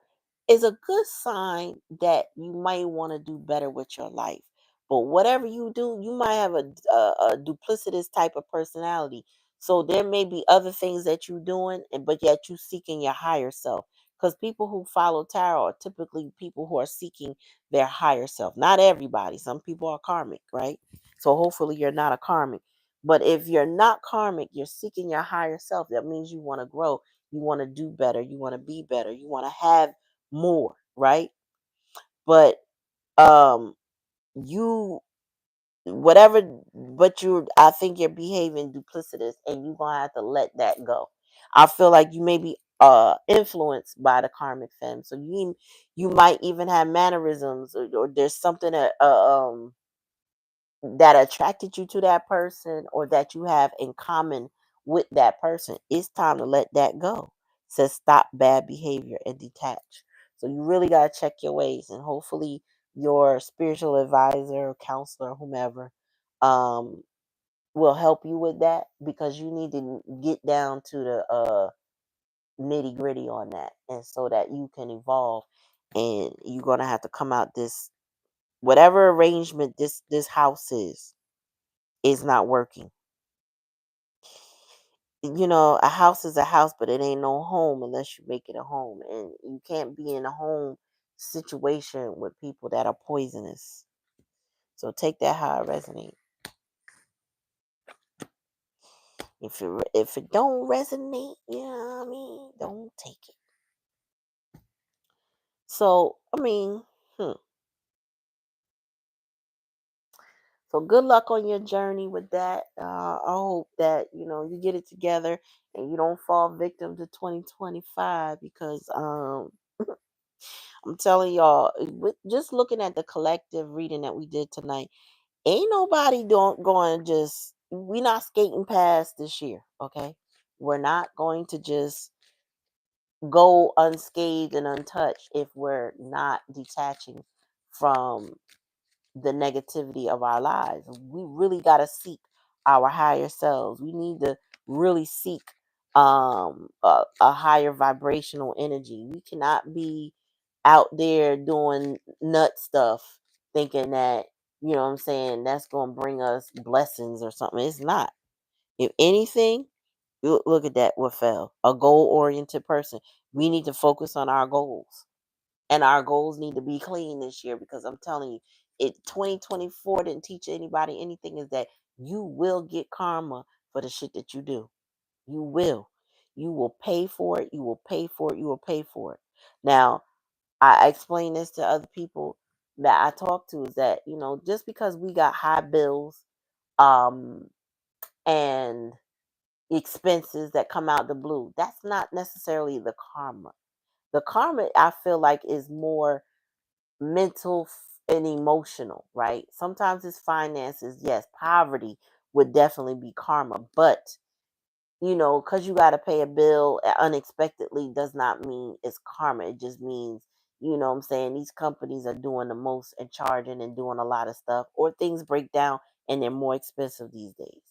is a good sign that you might want to do better with your life. But whatever you do, you might have a duplicitous type of personality. So there may be other things that you're doing, but yet you seeking your higher self. Because people who follow tarot are typically people who are seeking their higher self. Not everybody. Some people are karmic, right? So hopefully you're not a karmic. But if you're not karmic, you're seeking your higher self. That means you want to grow. You want to do better. You want to be better. You want to have more, right? But um you whatever, but I think you're behaving duplicitous, and you're gonna have to let that go. I feel like you may be influenced by the karmic femme, so you might even have mannerisms, or there's something that attracted you to that person, or that you have in common with that person. It's time to let that go. Says stop bad behavior and detach. So you really got to check your ways, and hopefully your spiritual advisor, counselor, whomever, um, will help you with that, because you need to get down to the nitty gritty on that, and so that you can evolve. And you're gonna have to come out this whatever arrangement this house is not working. A house is a house, but it ain't no home unless you make it a home. And you can't be in a home situation with people that are poisonous. So take that how it resonates. If it don't resonate, you know what I mean, don't take it. So I mean, so good luck on your journey with that. I hope that you get it together and you don't fall victim to 2025, because I'm telling y'all, just looking at the collective reading that we did tonight, ain't nobody don't going to just, we not skating past this year, okay? We're not going to just go unscathed and untouched if we're not detaching from the negativity of our lives. We really got to seek our higher selves. We need to really seek a higher vibrational energy. We cannot be out there doing nut stuff thinking that, what I'm saying, that's going to bring us blessings or something. It's not. If anything, look at that, what fell. A goal oriented person. We need to focus on our goals, and our goals need to be clean this year, because I'm telling you, 2024 didn't teach anybody anything, is that you will get karma for the shit that you do. You will pay for it. You will pay for it. You will pay for it. Now, I explain this to other people that I talk to, is that, just because we got high bills um and expenses that come out the blue, that's not necessarily the karma. The karma, I feel like, is more mental and emotional, right? Sometimes it's finances. Yes, poverty would definitely be karma, but because you got to pay a bill unexpectedly does not mean it's karma. It just means, what I'm saying, these companies are doing the most and charging and doing a lot of stuff, or things break down and they're more expensive these days.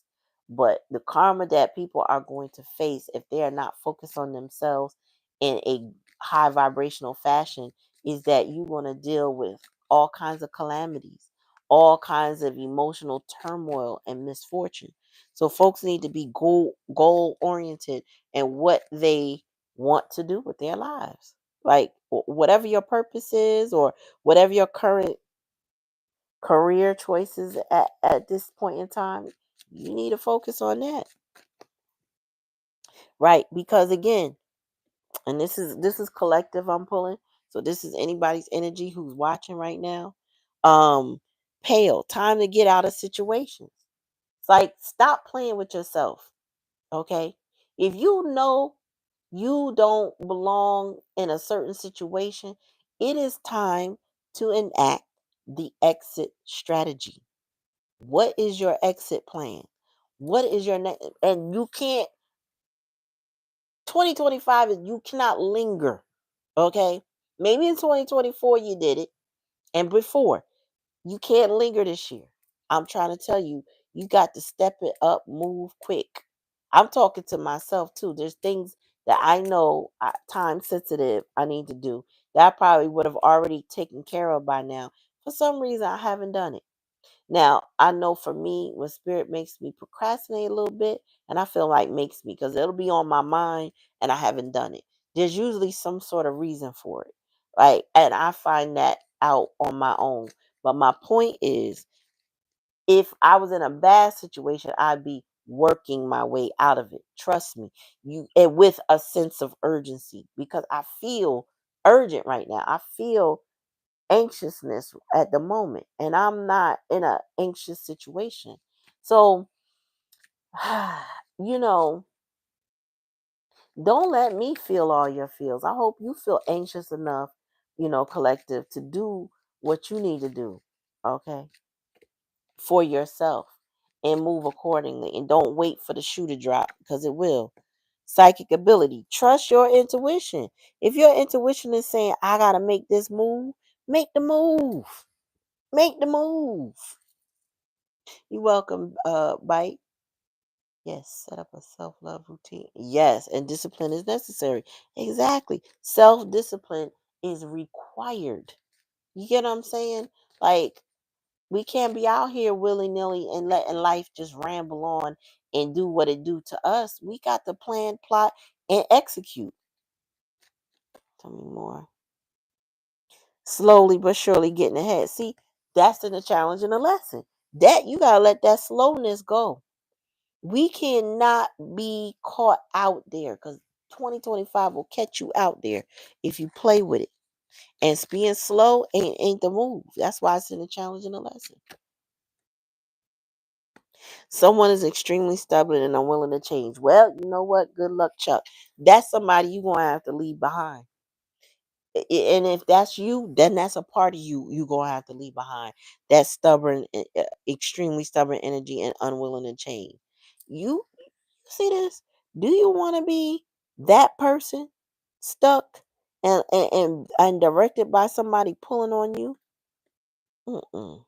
But the karma that people are going to face if they are not focused on themselves in a high vibrational fashion is that you're going to deal with all kinds of calamities, all kinds of emotional turmoil and misfortune. So folks need to be goal oriented and what they want to do with their lives. Like whatever your purpose is, or whatever your current career choices at this point in time, you need to focus on that. Right? Because again, and this is collective I'm pulling. So this is anybody's energy who's watching right now. Um Pale, time to get out of situations. It's like, stop playing with yourself. Okay? If you know you don't belong in a certain situation, it is time to enact the exit strategy. What is your exit plan? What is your next? And you can't, 2025 is, you cannot linger. Okay? Maybe in 2024 you did it, and before. You can't linger this year. I'm trying to tell you, you got to step it up, move quick. I'm talking to myself too. There's things that I know time sensitive I need to do that I probably would have already taken care of by now. For some reason, I haven't done it. Now, I know for me, when spirit makes me procrastinate a little bit, and I feel like makes me, because it'll be on my mind and I haven't done it. There's usually some sort of reason for it, right? And I find that out on my own. But my point is, if I was in a bad situation, I'd be working my way out of it. Trust me, and with a sense of urgency, because I feel urgent right now. I feel anxiousness at the moment, and I'm not in an anxious situation. So, you know, don't let me feel all your feels. I hope you feel anxious enough, collective, to do what you need to do, okay, for yourself, and move accordingly. And don't wait for the shoe to drop, because it will. Psychic ability. Trust your intuition. If your intuition is saying, I got to make this move, make the move. Make the move. You're welcome, Bite. Yes, set up a self-love routine. Yes, and discipline is necessary. Exactly. Self-discipline is required. You get what I'm saying? Like, we can't be out here willy-nilly and letting life just ramble on and do what it do to us. We got to plan, plot, and execute. Tell me more. Slowly but surely getting ahead. See, that's in the challenge and the lesson. That you gotta let that slowness go. We cannot be caught out there, because 2025 will catch you out there if you play with it. And being slow ain't the move. That's why it's in the challenge and the lesson. Someone is extremely stubborn and unwilling to change. Well, you know what? Good luck, Chuck. That's somebody you're going to have to leave behind. And if that's you, then that's a part of you going to have to leave behind. That stubborn, extremely stubborn energy and unwilling to change. You see this? Do you want to be that person, stuck and directed by somebody pulling on you? Mm-mm.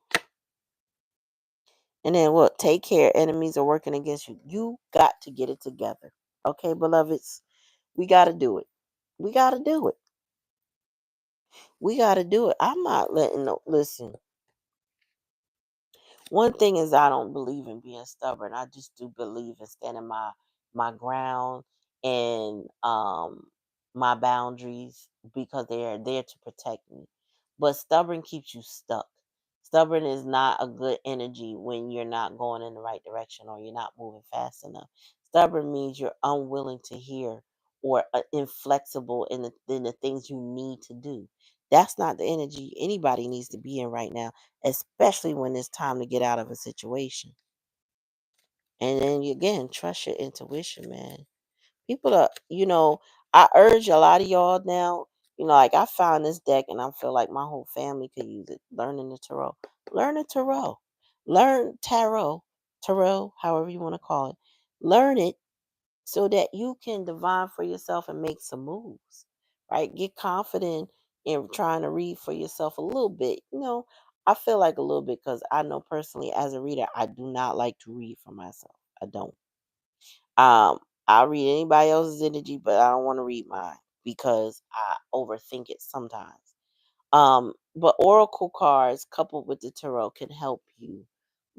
And then what? Take care. Enemies are working against you. You got to get it together. Okay, beloveds? We got to do it. We got to do it. We got to do it. I'm not letting no, listen. One thing is, I don't believe in being stubborn. I just do believe in standing my ground and my boundaries, because they are there to protect me. But stubborn keeps you stuck. Stubborn is not a good energy when you're not going in the right direction or you're not moving fast enough. Stubborn means you're unwilling to hear, or inflexible in the things you need to do. That's not the energy anybody needs to be in right now, especially when it's time to get out of a situation. And then again, trust your intuition, man. People are, I urge a lot of y'all now, like, I found this deck and I feel like my whole family could use it. Learning the tarot. Learn the tarot. Learn tarot, however you want to call it. Learn it so that you can divine for yourself and make some moves, right? Get confident in trying to read for yourself a little bit. I feel like a little bit, because I know personally, as a reader, I do not like to read for myself. I don't. Um, I read anybody else's energy, but I don't want to read mine because I overthink it sometimes. But oracle cards coupled with the tarot can help you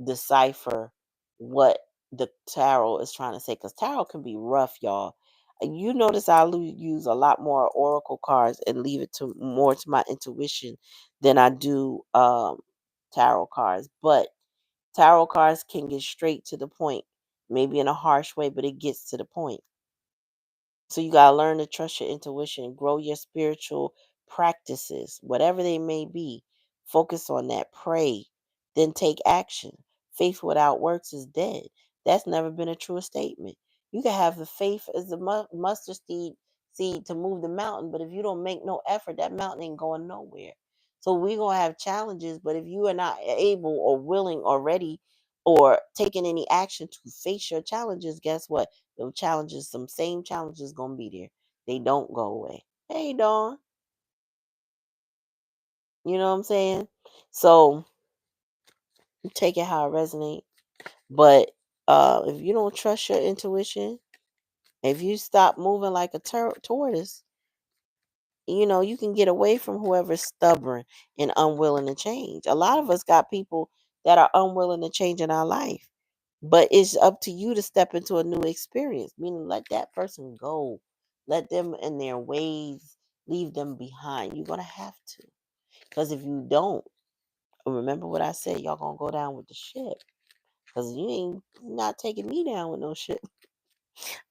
decipher what the tarot is trying to say. Because tarot can be rough, y'all. You notice I use a lot more oracle cards and leave it to more to my intuition than I do tarot cards. But tarot cards can get straight to the point, maybe in a harsh way, but it gets to the point. So you got to learn to trust your intuition, grow your spiritual practices, whatever they may be. Focus on that, pray, then take action. Faith without works is dead. That's never been a truer statement. You can have the faith as the mustard seed to move the mountain, but if you don't make no effort, that mountain ain't going nowhere. So we're going to have challenges, but if you are not able or willing or ready or taking any action to face your challenges, guess what? Those challenges, some same challenges gonna be there. They don't go away. Hey, Dawn. You know what I'm saying? So you take it how it resonates. But if you don't trust your intuition, if you stop moving like a tortoise, you can get away from whoever's stubborn and unwilling to change. A lot of us got people that are unwilling to change in our life. But it's up to you to step into a new experience, meaning let that person go. Let them in their ways, leave them behind. You're going to have to. Because if you don't, remember what I said, y'all going to go down with the ship. Because you ain't not taking me down with no ship.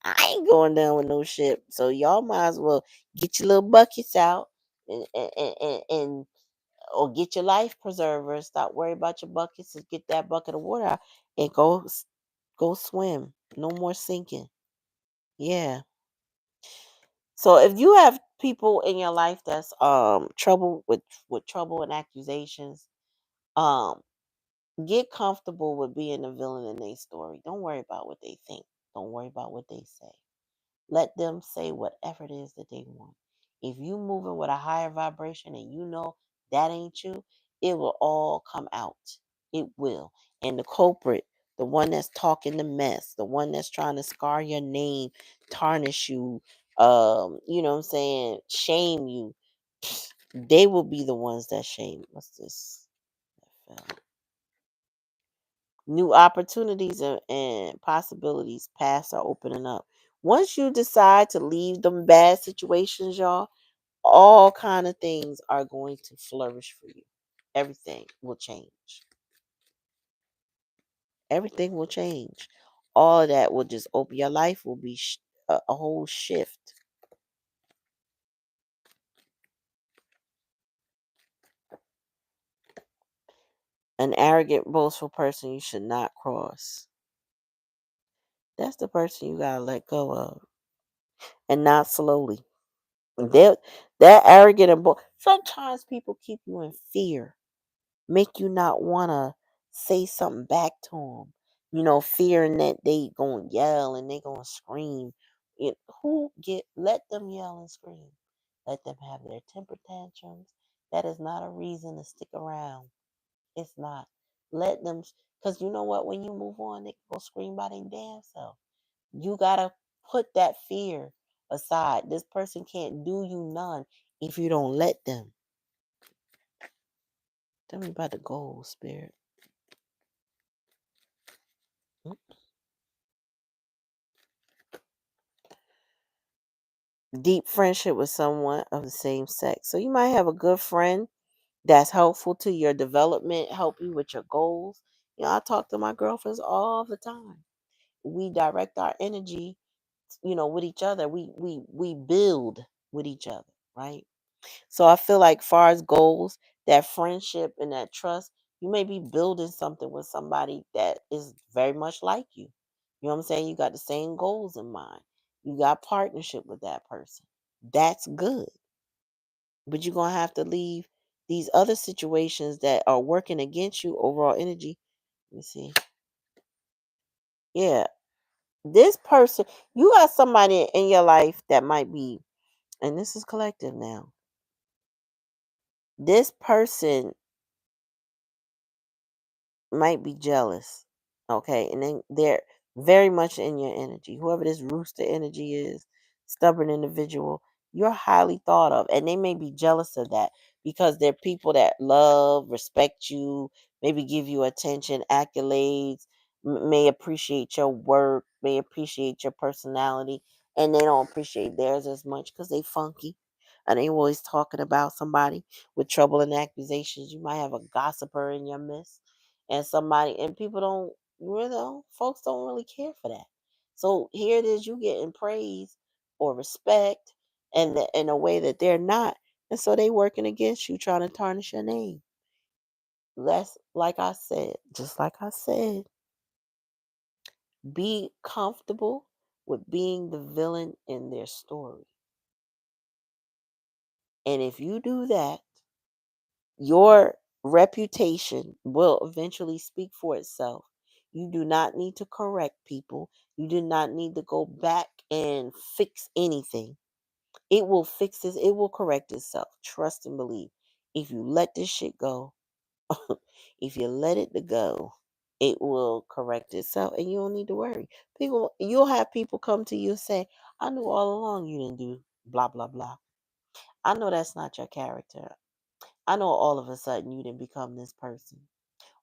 I ain't going down with no ship. So y'all might as well get your little buckets out and or get your life preserver. Stop worrying about your buckets and get that bucket of water out and go swim. No more sinking. Yeah. So if you have people in your life that's trouble with trouble and accusations, um get comfortable with being the villain in their story. Don't worry about what they think. Don't worry about what they say. Let them say whatever it is that they want. If you moving with a higher vibration and you know that ain't you, it will all come out. It will. And the culprit, the one that's talking the mess, the one that's trying to scar your name, tarnish you, you know what I'm saying, shame you, they will be the ones that shame. What's this? New opportunities and possibilities paths are opening up. Once you decide to leave them bad situations, y'all, all kind of things are going to flourish for you. Everything will change. Everything will change. All of that will just open. Your life will be a whole shift. An arrogant, boastful person you should not cross. That's the person you gotta let go of, and not slowly. That that arrogant and sometimes people keep you in fear, make you not want to say something back to them. You know, fearing that they gonna yell and they gonna scream. Who get let them yell and scream? Let them have their temper tantrums. That is not a reason to stick around. It's not. Let them, because you know what? When you move on, they go scream by their damn self. You gotta put that fear aside. This person can't do you none if you don't let them. Tell me about the goal, spirit. Deep friendship with someone of the same sex. So you might have a good friend that's helpful to your development, help you with your goals. You know, I talk to my girlfriends all the time. We direct our energy, with each other. We build with each other, right? So I feel like far as goals, that friendship and that trust, you may be building something with somebody that is very much like you. You know what I'm saying? You got the same goals in mind. You got partnership with that person. That's good. But you're gonna have to leave these other situations that are working against you, overall energy. Let me see. Yeah. This person, you got somebody in your life that might be, and this is collective now. This person might be jealous. Okay. And then they're very much in your energy. Whoever this rooster energy is, stubborn individual, you're highly thought of. And they may be jealous of that because they're people that love, respect you, maybe give you attention, accolades, may appreciate your work, may appreciate your personality, and they don't appreciate theirs as much because they funky. And they always talking about somebody with trouble and accusations. You might have a gossiper in your midst and somebody, and people don't folks don't really care for that. So here it is, you getting praise or respect and in a way that they're not, and so they working against you, trying to tarnish your name. That's like I said, just like I said, be comfortable with being the villain in their story. And if you do that, your reputation will eventually speak for itself. You do not need to correct people. You do not need to go back and fix anything. It will fix this, it will correct itself. Trust and believe. If you let this shit go, if you let it to go, it will correct itself and you don't need to worry. You'll have people come to you and say, I knew all along you didn't do blah blah blah. I know that's not your character. I know all of a sudden you didn't become this person.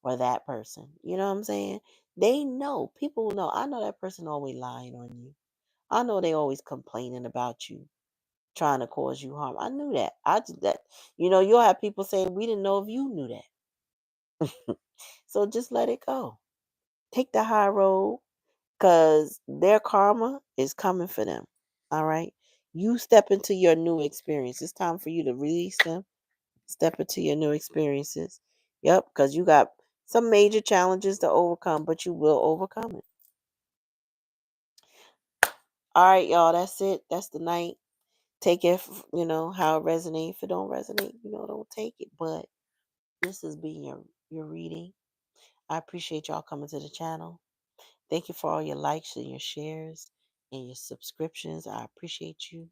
or that person. You know what I'm saying? They know. People know. I know that person always lying on you. I know they always complaining about you, trying to cause you harm. I knew that. I just that you'll have people saying we didn't know if you knew that. So just let it go. Take the high road because their karma is coming for them. All right. You step into your new experience. It's time for you to release them. Step into your new experiences. Yep, because you got some major challenges to overcome, but you will overcome it. All right, y'all. That's it. That's the night. Take it, how it resonates. If it don't resonate, don't take it. But this has been your reading. I appreciate y'all coming to the channel. Thank you for all your likes and your shares and your subscriptions. I appreciate you.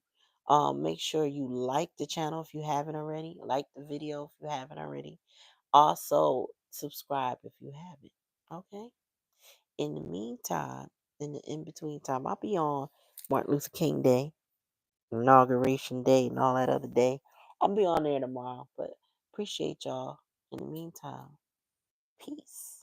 Make sure you like the channel if you haven't already. Like the video if you haven't already. Also, subscribe if you haven't. Okay? In the meantime, in the in-between time, I'll be on Martin Luther King Day, Inauguration Day, and all that other day. I'll be on there tomorrow, but appreciate y'all. In the meantime, peace.